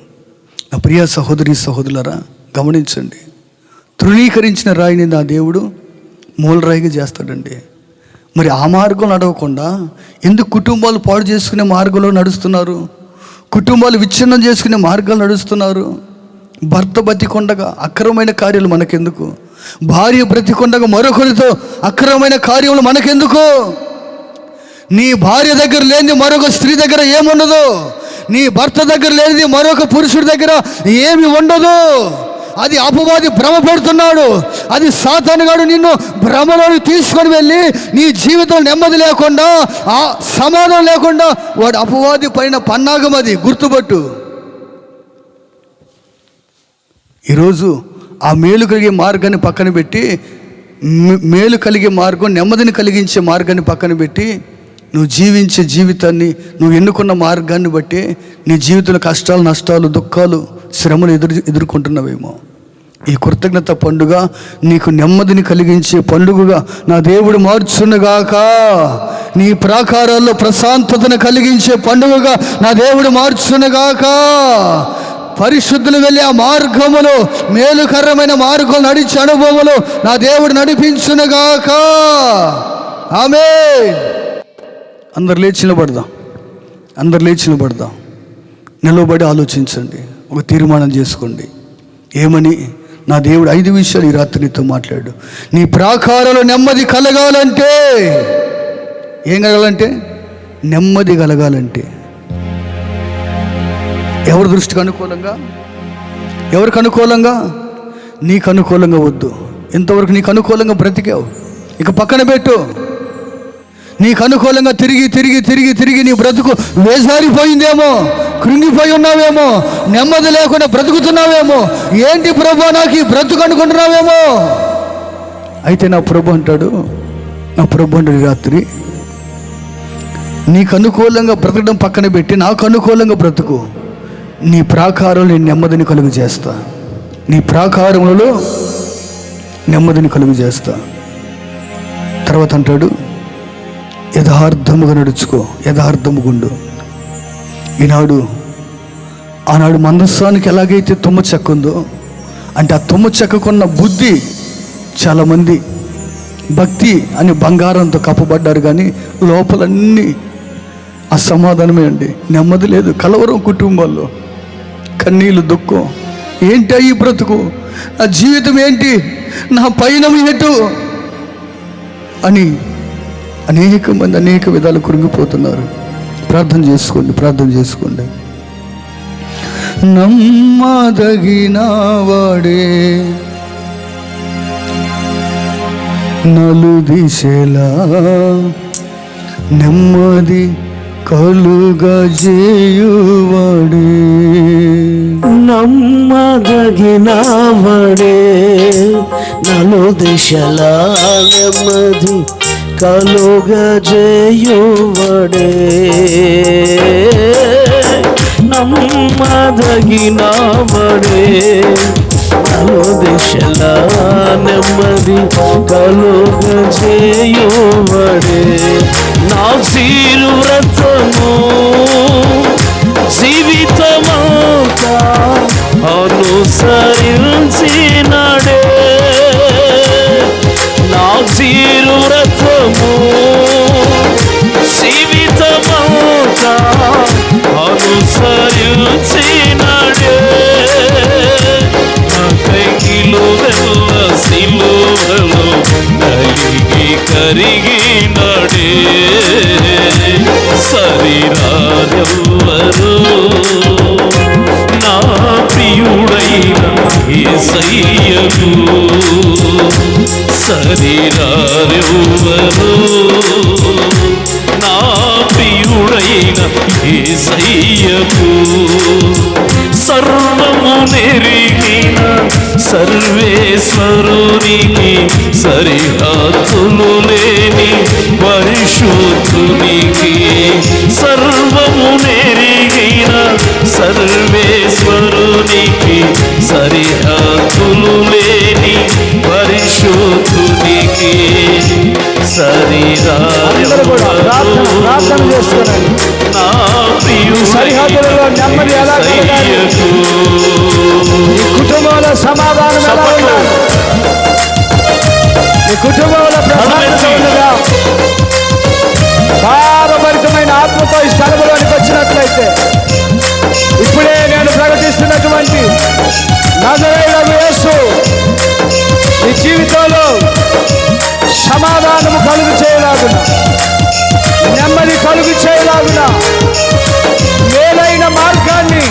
నా ప్రియ సహోదరి సహోదరులారా, గమనించండి. తృణీకరించిన రాయిని నా దేవుడు మూలరాయిగా చేస్తాడండి. మరి ఆ మార్గం నడవకుండా ఎందుకు కుటుంబాలు పాడు చేసుకునే మార్గంలో నడుస్తున్నారు? కుటుంబాలు విచ్ఛిన్నం చేసుకునే మార్గాలు నడుస్తున్నారు. భర్త బతికొండగా అక్రమమైన కార్యాలు మనకెందుకు? భార్య బ్రతికొండగా మరొకరితో అక్రమమైన కార్యములు మనకెందుకు? నీ భార్య దగ్గర లేనిది మరొక స్త్రీ దగ్గర ఏముండదు. నీ భర్త దగ్గర లేనిది మరొక పురుషుడి దగ్గర ఏమి ఉండదు. అది అపవాది భ్రమ పెడుతున్నాడు. అది సాతానుగాడు నిన్ను భ్రమలోని తీసుకొని వెళ్ళి నీ జీవితం నెమ్మది లేకుండా, ఆ సమాధానం లేకుండా వాడు అపవాది పైన పన్నాగం. అది గుర్తుపట్టు. ఈరోజు ఆ మేలు కలిగే మార్గాన్ని పక్కన పెట్టి, మేలు కలిగే మార్గం, నెమ్మదిని కలిగించే మార్గాన్ని పక్కన పెట్టి, నువ్వు జీవించే జీవితాన్ని, నువ్వు ఎన్నుకున్న మార్గాన్ని బట్టి నీ జీవితంలో కష్టాలు, నష్టాలు, దుఃఖాలు, శ్రమలు ఎదుర్కొంటున్నావేమో. ఈ కృతజ్ఞత పండుగ నీకు నెమ్మదిని కలిగించే పండుగగా నా దేవుడు మార్చునుగాక. నీ ప్రాకారాల్లో ప్రశాంతతను కలిగించే పండుగగా నా దేవుడు మార్చునుగాక. పరిశుద్ధులు వెళ్ళి ఆ మార్గములో, మేలుకరమైన మార్గం నడిచే అనుభవములు నా దేవుడు నడిపించునుగాక. ఆమేన్. అందరు లేచి నిలబడదాం. నిలబడి ఆలోచించండి. ఒక తీర్మానం చేసుకోండి. ఏమని? నా దేవుడు 5 విషయాలు ఈ రాత్రి నీతో మాట్లాడు. నీ ప్రాకారంలో నెమ్మది కలగాలంటే, ఏం కలగాలంటే? నెమ్మది కలగాలంటే ఎవరి దృష్టికి అనుకూలంగా? ఎవరికి అనుకూలంగా? నీకు అనుకూలంగా వద్దు. ఇంతవరకు నీకు అనుకూలంగా బ్రతికావు, ఇక పక్కన పెట్టు. నీకు అనుకూలంగా తిరిగి నీ బ్రతుకు వేసారిపోయిందేమో, కృంగిపోయి ఉన్నావేమో, నెమ్మది లేకుండా బ్రతుకుతున్నావేమో. ఏంటి ప్రభు నాకు ఈ బ్రతుకు అనుకుంటున్నావేమో. అయితే నా ప్రభు అంటాడు రాత్రి, నీకు అనుకూలంగా బ్రతకడం పక్కన పెట్టి నాకు అనుకూలంగా బ్రతుకు. నీ ప్రాకారంలో నేను నెమ్మదిని కలుగు చేస్తా. నీ ప్రాకారములలో నెమ్మదిని కలుగు చేస్తా. తర్వాత అంటాడు, యథార్థముగా నడుచుకో, యథార్థముగుండు. ఆనాడు మందస్సానికి ఎలాగైతే తుమ్మ చెక్క ఉందో, అంటే ఆ తుమ్మ చెక్కకున్న బుద్ధి, చాలామంది భక్తి అని బంగారంతో కప్పబడ్డారు, కానీ లోపలన్నీ అసమాధానమే అండి. నెమ్మది లేదు, కలవరం కుటుంబాల్లో, కన్నీళ్ళు, దుఃఖం. ఏంటి ఈ బ్రతుకు? నా జీవితం ఏంటి? నా పయనం ఎటు అని అనేక మంది అనేక విధాలు కృంగిపోతున్నారు. ప్రార్థన చేసుకోండి. నమ్మదగిన వాడే నలుదిశలా నెమ్మది కలుగజేయువాడే. నమ్మదగిన వాడే నలుదిశలా నెమ్మది కలుగజేయువాడే. నమ్మదగిన వాడే నలుదిశలా నెమ్మది కలుగజేయువాడే. నా సిరు వ్రతము జీవితమంతా అనుసరించినాడే. నా సిరు వ్రతము జీవితమంతా అనుసరించినాడే. నా కైకిలో వెల్ల సిలువలో నలిగి కరిగినాడే. శరీరారెవ్వరు నా ప్రియుడైన యేసయ్యకు, శరీరారెవ్వరు నా ప్రియుడైన యేసయ్యకు. సర్వము నెరిగిన సర్వేశ్వరునికి, సరిహద్దులు లేని పరిశుద్ధునికి. సర్వము నెరిగిన సర్వేశ్వరునికి, సరిహద్దులు లేని పరిశుద్ధునికి. సరి అందరూ కూడా ప్రార్థన చేసుకోనండి. నా ప్రియుడైన సరిహద్దులలో నెమ్మది ఎలా కలగాలి? ఈ కుటుంబంలో సమాధానం ఎలా ఉండాలి? ఈ కుటుంబంలో ప్రశాంతత ఉండగా భారభరితమైన ఆత్మతో ఈ స్థలంలోనికి వచ్చినట్లయితే ఇప్పుడే నేను ప్రకటిస్తున్నటువంటి నజరేయుడగు యేసు ఈ జీవితంలో సమాధానము కలుగు చేయలాగున, నెమ్మది కలుగు చేయలాగున, మేలైన మార్గాన్ని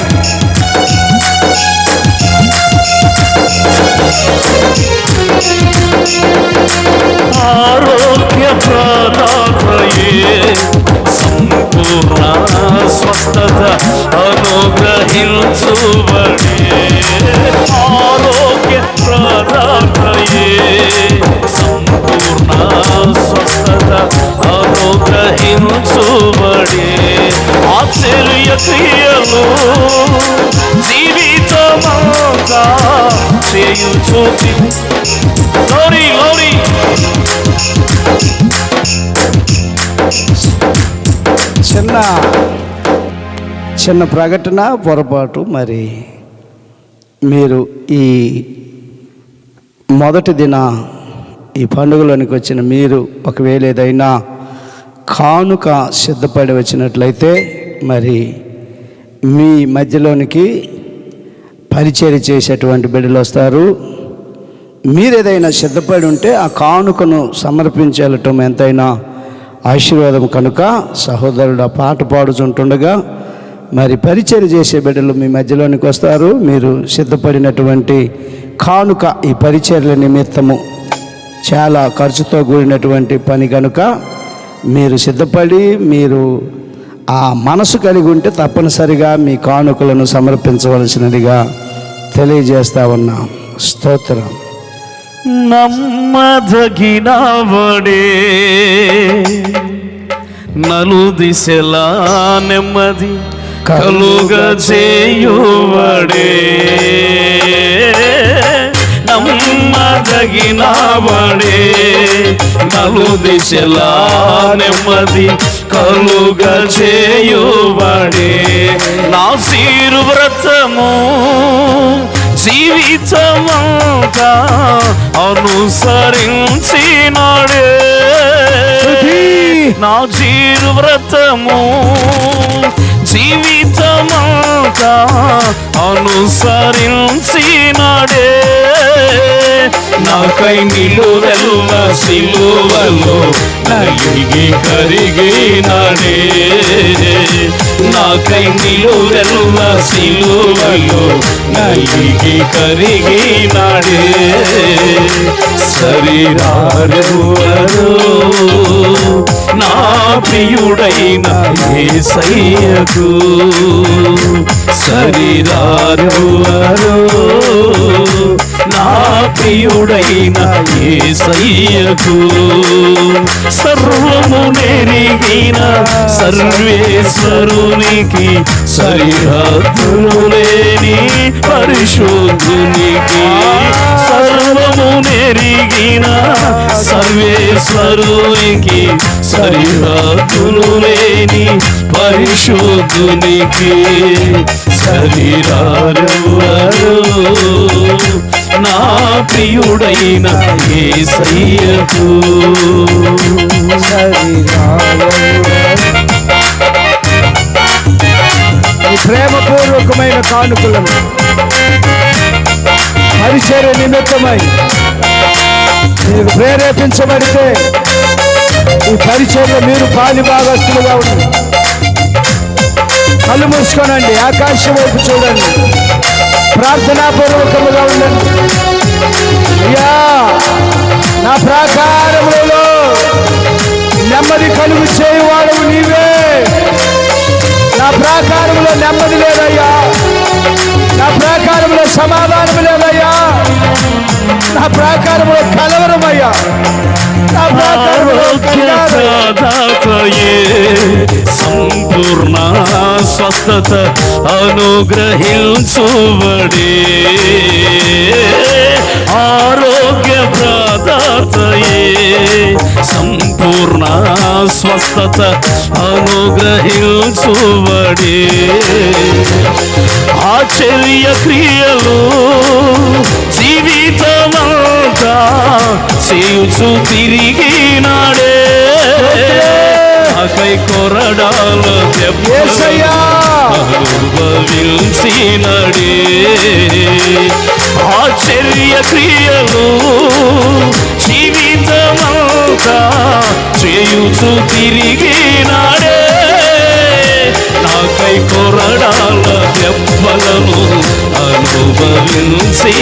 ఆరోగ్య ప్రదాతయే సంపూర్ణ స్వస్థత అనుగ్రహించుబడే. ఆరోగ్య ప్రదాతయే సంపూర్ణ స్వస్థత అనుగ్రహించుబడే. ఆశ్చర్య క్రియలు జీవితమంతా చేయుచు. లోరీ చిన్న ప్రకటన పొరపాటు. మరి మీరు ఈ మొదటి దిన ఈ పండుగలోనికి వచ్చిన మీరు ఒకవేళ ఏదైనా కానుక సిద్ధపడి వచ్చినట్లయితే మరి మీ మధ్యలోనికి పరిచర్య చేసేటువంటి బిడ్డలు వస్తారు. మీరు ఏదైనా సిద్ధపడి ఉంటే ఆ కానుకను సమర్పించేయటం ఎంతైనా ఆశీర్వాదం కనుక సహోదరుడు ఆ పాట పాడుచుంటుండగా మరి పరిచర్య చేసే బిడ్డలు మీ మధ్యలోనికి వస్తారు. మీరు సిద్ధపడినటువంటి కానుక ఈ పరిచర్యల నిమిత్తము చాలా ఖర్చుతో కూడినటువంటి పని కనుక మీరు సిద్ధపడి మీరు ఆ మనసు కలిగి ఉంటే తప్పనిసరిగా మీ కానుకలను సమర్పించవలసినదిగా తెలియజేస్తా ఉన్నాం. స్తోత్రం. నమ్మదగినవడే నలు దిశలా నెమ్మది కలుగజేయువడే. నమ్మదగినవడే నలు దిశలా నెమ్మది కలుగజేయువడే. నా శీరు వ్రతము జీవితమంతా అనుసరించినాడే. నా జీరు వ్రతము జీవితమంతా అనుసరించినాడే. నాకై నిలువెల్ల సిలువలో నలిగి కరిగినాడే. నాకై నిలువెల్ల సిలువలో నలిగి కరిగినాడే. శరీరారెవ్వరో నా ప్రియుడైన యేసయ్యకు. శరీరారెవ్వరో నా ప్రియుడైన యేసయ్యకు. సర్వము నెరిగిన సర్వేశ్వరునికి సరిహద్దులు లేని పరిశుద్ధునికి. సర్వము నెరిగిన సర్వేశ్వరునికి సరిహద్దులు లేని పరిశుద్ధునికి. శరీరారెవ్వరో నా ప్రియుడైన యేసయ్యకు. ఈ ప్రేమపూర్వకమైన కానుకలను పరిచర్య నిమిత్తమై మీరు ప్రేరేపించబడితే ఈ పరిచర్య మీరు పాలి భాగస్తులుగా ఉండండి. కళ్ళు మూసుకోనండి, ఆకాశం వైపు చూడండి, ప్రార్థనాపూర్వకముగా ఉండండి. అయ్యా, నా ప్రాకారములలో నెమ్మది కలుగు చేయువాడవు నీవే. నా ప్రాకారంలో నెమ్మది లేదయ్యా, నా ప్రాకారంలో సమాధానం లేదయ్యా, నా ప్రాకారంలో కలవరమయ్యా, నా ప్రాకారంలో సంపూర్ణ స్వస్థత అనుగ్రహించుబడే ఆరోగ్య ప్రదాతయే సంపూర్ణ స్వస్థత అనుగ్రహించుబడే ఆశ్చర్య క్రియలు జీవితమంతా చేయుచు తిరిగినాడే నాకై కొరడాల యేసయ్యా అనుభవించినడే ఆశ్చర్య క్రియలు జీవితమంతా చేయుచు తిరిగినాడే నాకై కొరడాల దెబ్బలను అనుభవించినడే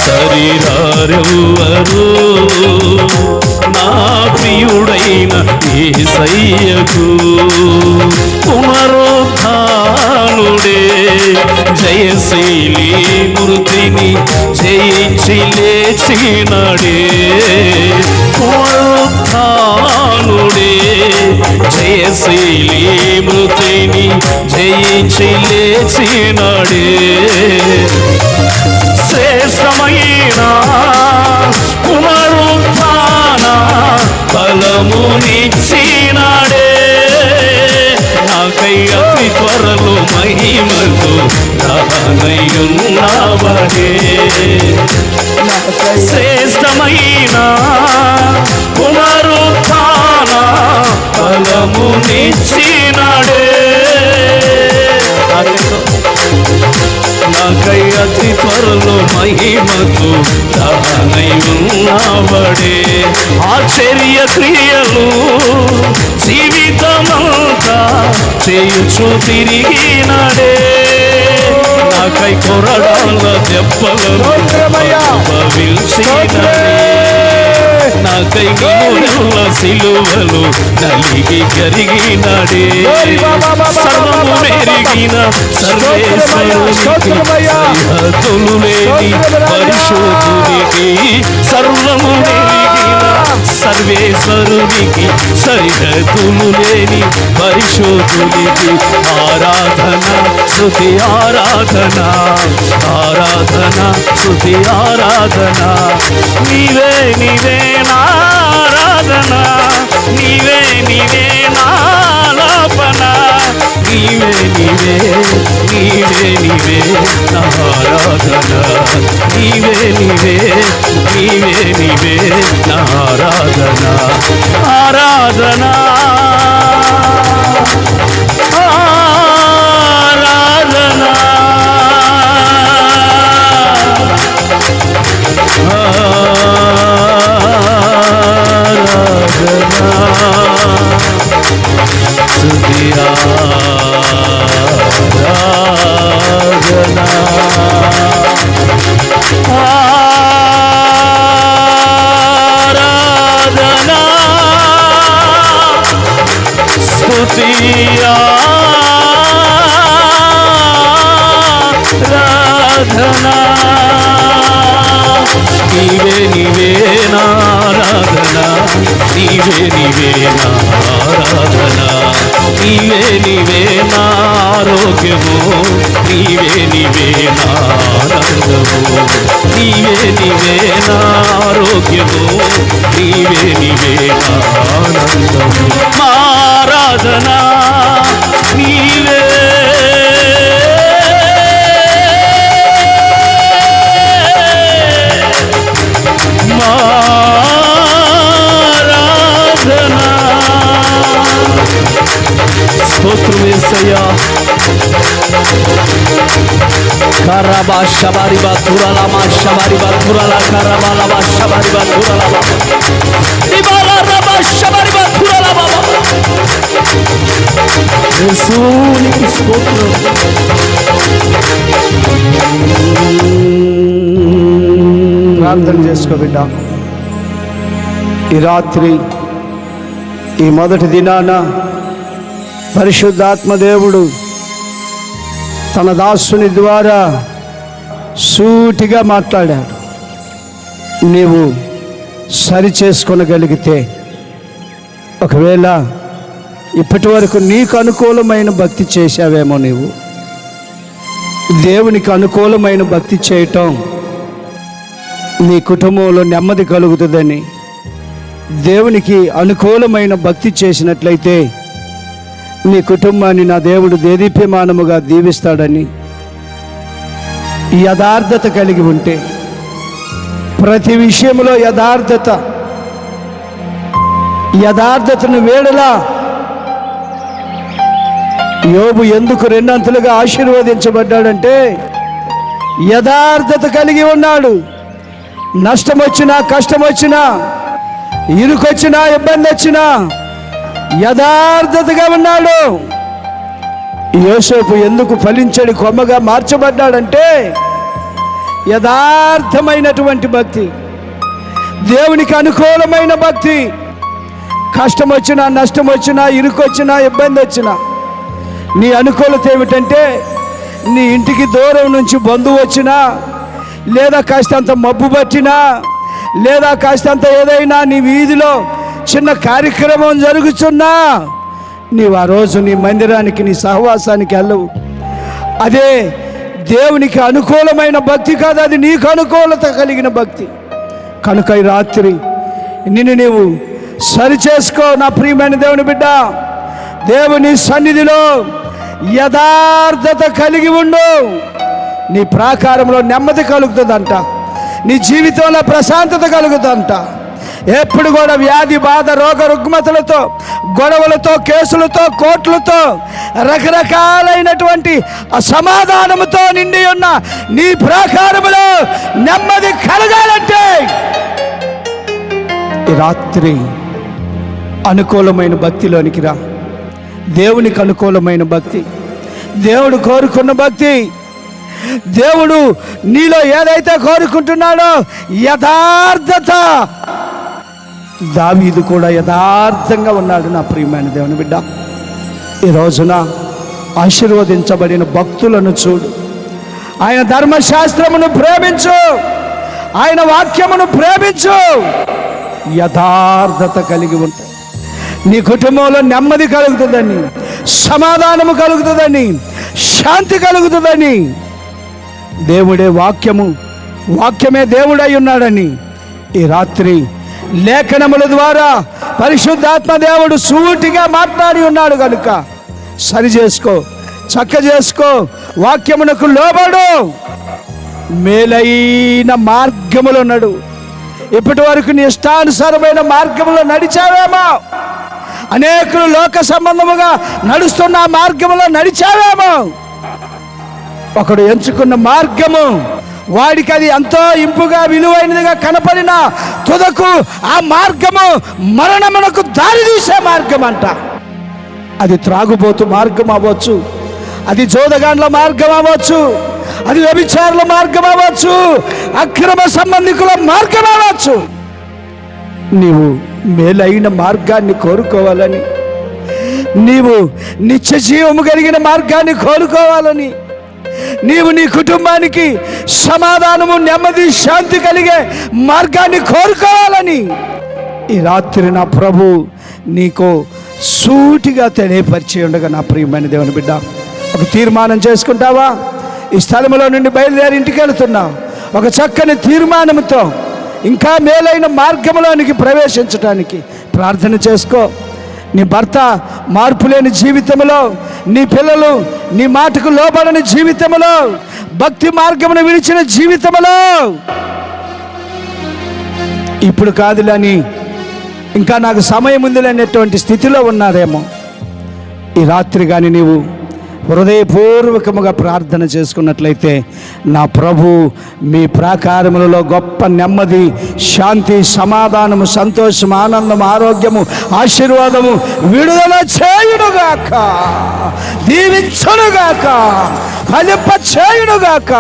శరీరారెవ్వరు నా ప్రియుడైన యేసయ్యకు పునరుద్ధానుడే జయశైలి మృతిని జయించి లేచినడే పునరుద్ధానుడే జయశైలి మృతిని జయించి లేచినడే శ్రేష్టమైన పునరుత్థాన బలమునిచ్చినాడే నాకై అతి త్వరలో మహిమతో రానయ్యున్నావడే శ్రేష్టమైన పునరుత్థాన బలమునిచ్చినాడే నాకై అతి త్వరలో మహిమతో రానయ్యున్నావడే ఆశ్చర్య క్రియలు జీవితమంతా చేయుచు తిరిగినాడే నాకై కొరడాల దెబ్బలను అనుభవించినాడే నాకై గినుల సిలువలు నలిగి కరిగినాడే సర్వము మెరిగిన సర్వేశ్వరునికి సరిహద్దులు లేని పరిశోధునికి సర్వము మెరిగిన సర్వేశ్వరునికి సరిహద్దులు లేని పరిశోధునికి ఆరాధన స్తుతి ఆరాధన ఆరాధన స్తుతి ఆరాధన నీవే నీవే నారాధన నీవే నీవే నాలాపన నీవే నీవే నీవే నీవే నారాధన నీవే నీవే నీవే నీవే నారాధన ఆరాధన నీవే నీవే నారాధన నీవే నీవే నారాధన నీవే నీవే నారోగ్యము నీవే నీవే నానందము నీవే నీవే నారోగ్యము నీవే నీవే నానందము ఆరాధన నీవే స్తోత్రం యేసయ్యా కరబా షబారిబా తురలమా షబారిబా తురల కరబాలబా షబారిబా తురలబా దిబాలా రబా షబారిబా తురలబా యేసునికి స్తోత్రం ప్రార్థన చేసుకో బిడ్డ. ఈ రాత్రి ఈ మొదటి దినాన పరిశుద్ధాత్మ దేవుడు తన దాసుని ద్వారా సూటిగా మాట్లాడాడు. నీవు సరి చేసుకొనగలిగితే, ఒకవేళ ఇప్పటి వరకు నీకు అనుకూలమైన భక్తి చేశావేమో. నీవు దేవునికి అనుకూలమైన భక్తి చేయటం నీ కుటుంబంలో నెమ్మది కలుగుతుందని, దేవునికి అనుకూలమైన భక్తి చేసినట్లయితే నీ కుటుంబాన్ని నా దేవుడు దేదీప్యమానముగా దీవిస్తాడని యథార్థత కలిగి ఉంటే, ప్రతి విషయంలో యథార్థతను వేడలా యోబు ఎందుకు రెండంతలుగా ఆశీర్వదించబడ్డాడంటే యథార్థత కలిగి ఉన్నాడు. నష్టం వచ్చినా, కష్టం వచ్చినా, ఇరుకొచ్చినా, ఇబ్బంది వచ్చినా యథార్థతగా ఉన్నాడు. యోసేపు ఎందుకు ఫలించడి కొమ్మగా మార్చబడ్డాడంటే యథార్థమైనటువంటి భక్తి, దేవునికి అనుకూలమైన భక్తి. కష్టం వచ్చినా, నష్టం వచ్చినా, ఇరుకొచ్చినా, ఇబ్బంది వచ్చినా నీ అనుకూలత ఏమిటంటే, నీ ఇంటికి దూరం నుంచి బంధువు వచ్చినా, లేదా కాస్తంత మబ్బు పట్టినా, లేదా కాస్తంత ఏదైనా నీ వీధిలో చిన్న కార్యక్రమం జరుగుతున్నా నీవు ఆ రోజు నీ మందిరానికి, నీ సహవాసానికి వెళ్ళవు. అదే దేవునికి అనుకూలమైన భక్తి కాదు, అది నీకు అనుకూలత కలిగిన భక్తి. కనుక ఈ రాత్రి నిన్ను నీవు సరిచేసుకో నా ప్రియమైన దేవుని బిడ్డ. దేవుని సన్నిధిలో యథార్థత కలిగి ఉండు. నీ ప్రాకారంలో నెమ్మది కలుగుతుందంట, నీ జీవితంలో ప్రశాంతత కలుగుతుందంట. ఎప్పుడు కూడా వ్యాధి బాధ, రోగ రుగ్మతలతో, గొడవలతో, కేసులతో, కోట్లతో, రకరకాలైనటువంటి అసమాధానముతో నిండి ఉన్న నీ ప్రాకారములో నెమ్మది కలగాలంటే ఈ రాత్రి అనుకూలమైన భక్తిలోనికి రా. దేవునికి అనుకూలమైన భక్తి, దేవుడు కోరుకున్న భక్తి, దేవుడు నీలో ఏదైతే కోరుకుంటున్నాడో యథార్థత. దావీదు కూడా యథార్థంగా ఉన్నాడు నా ప్రియమైన దేవుని బిడ్డ. ఈ రోజున ఆశీర్వదించబడిన భక్తులను చూడు. ఆయన ధర్మశాస్త్రమును ప్రేమించు, ఆయన వాక్యమును ప్రేమించు. యథార్థత కలిగి ఉంటాయి. నీ కుటుంబంలో నెమ్మది కలుగుతుందని, సమాధానము కలుగుతుందని, శాంతి కలుగుతుందని, దేవుడే వాక్యమే దేవుడై ఉన్నాడని ఈ రాత్రి లేఖనముల ద్వారా పరిశుద్ధాత్మ దేవుడు సూటిగా మాట్లాడి ఉన్నాడు. కనుక సరి చేసుకో, చక్క చేసుకో, వాక్యమునకు లోబడు, మేలైన మార్గములో నడు. ఇప్పటి వరకు నీ ఇష్టానుసారమైన మార్గంలో నడిచావేమో, అనేకులు లోక సంబంధముగా నడుస్తున్న మార్గంలో నడిచావేమో. ఒకడు ఎంచుకున్న మార్గము వాడికి అది ఎంతో ఇంపుగా విలువైనదిగా కనపడిన తుదకు ఆ మార్గము మరణమునకు దారితీసే మార్గం అంట. అది త్రాగుబోతు మార్గం అవ్వచ్చు, అది జోదగాండ్ల మార్గం అవ్వచ్చు, అది వ్యభిచారుల మార్గం అవ్వచ్చు, అక్రమ సంబంధికుల మార్గం అవ్వచ్చు. నీవు మేలైన మార్గాన్ని కోరుకోవాలని, నీవు నిత్య జీవము కలిగిన మార్గాన్ని కోరుకోవాలని, నీవు నీ కుటుంబానికి సమాధానము, నెమ్మది, శాంతి కలిగే మార్గాన్ని కోరుకోవాలని ఈ రాత్రి నా ప్రభు నీకు సూటిగా తెలియపరిచి ఉండగా నా ప్రియమైన దేవుని బిడ్డ, ఒక తీర్మానం చేసుకుంటావా? ఈ స్థలంలో నుండి బయలుదేరి ఇంటికి వెళుతున్నావు. ఒక చక్కని తీర్మానంతో ఇంకా మేలైన మార్గంలోనికి ప్రవేశించడానికి ప్రార్థన చేసుకో. నీ భర్త మార్పు లేని జీవితంలో, నీ పిల్లలు నీ మాటకు లోబడని జీవితంలో, భక్తి మార్గమును విడిచిన జీవితంలో ఇప్పుడు కాదులని, ఇంకా నాకు సమయం ఉందిలేనటువంటి స్థితిలో ఉన్నారేమో. ఈ రాత్రి కానీ నీవు హృదయపూర్వకముగా ప్రార్థన చేసుకున్నట్లయితే నా ప్రభు మీ ప్రాకారములలో గొప్ప నెమ్మది, శాంతి, సమాధానము, సంతోషం, ఆనందం, ఆరోగ్యము, ఆశీర్వాదము విడుదల చేయుడుగాక, దీవించునుగాక, ఫలింప చేయుడుగాక.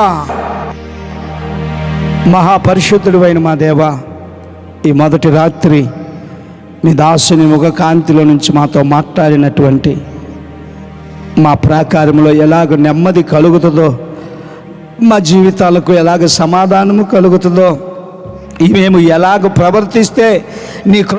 మహాపరిశుద్ధుడైన మా దేవా, ఈ మొదటి రాత్రి నీ దాసుని ముఖ కాంతిలో నుంచి మాతో మాట్లాడినటువంటి మా ప్రాకారంలో ఎలాగ నెమ్మది కలుగుతుందో, మా జీవితాలకు ఎలాగ సమాధానము కలుగుతుందో, మేము ఎలాగ ప్రవర్తిస్తే నీ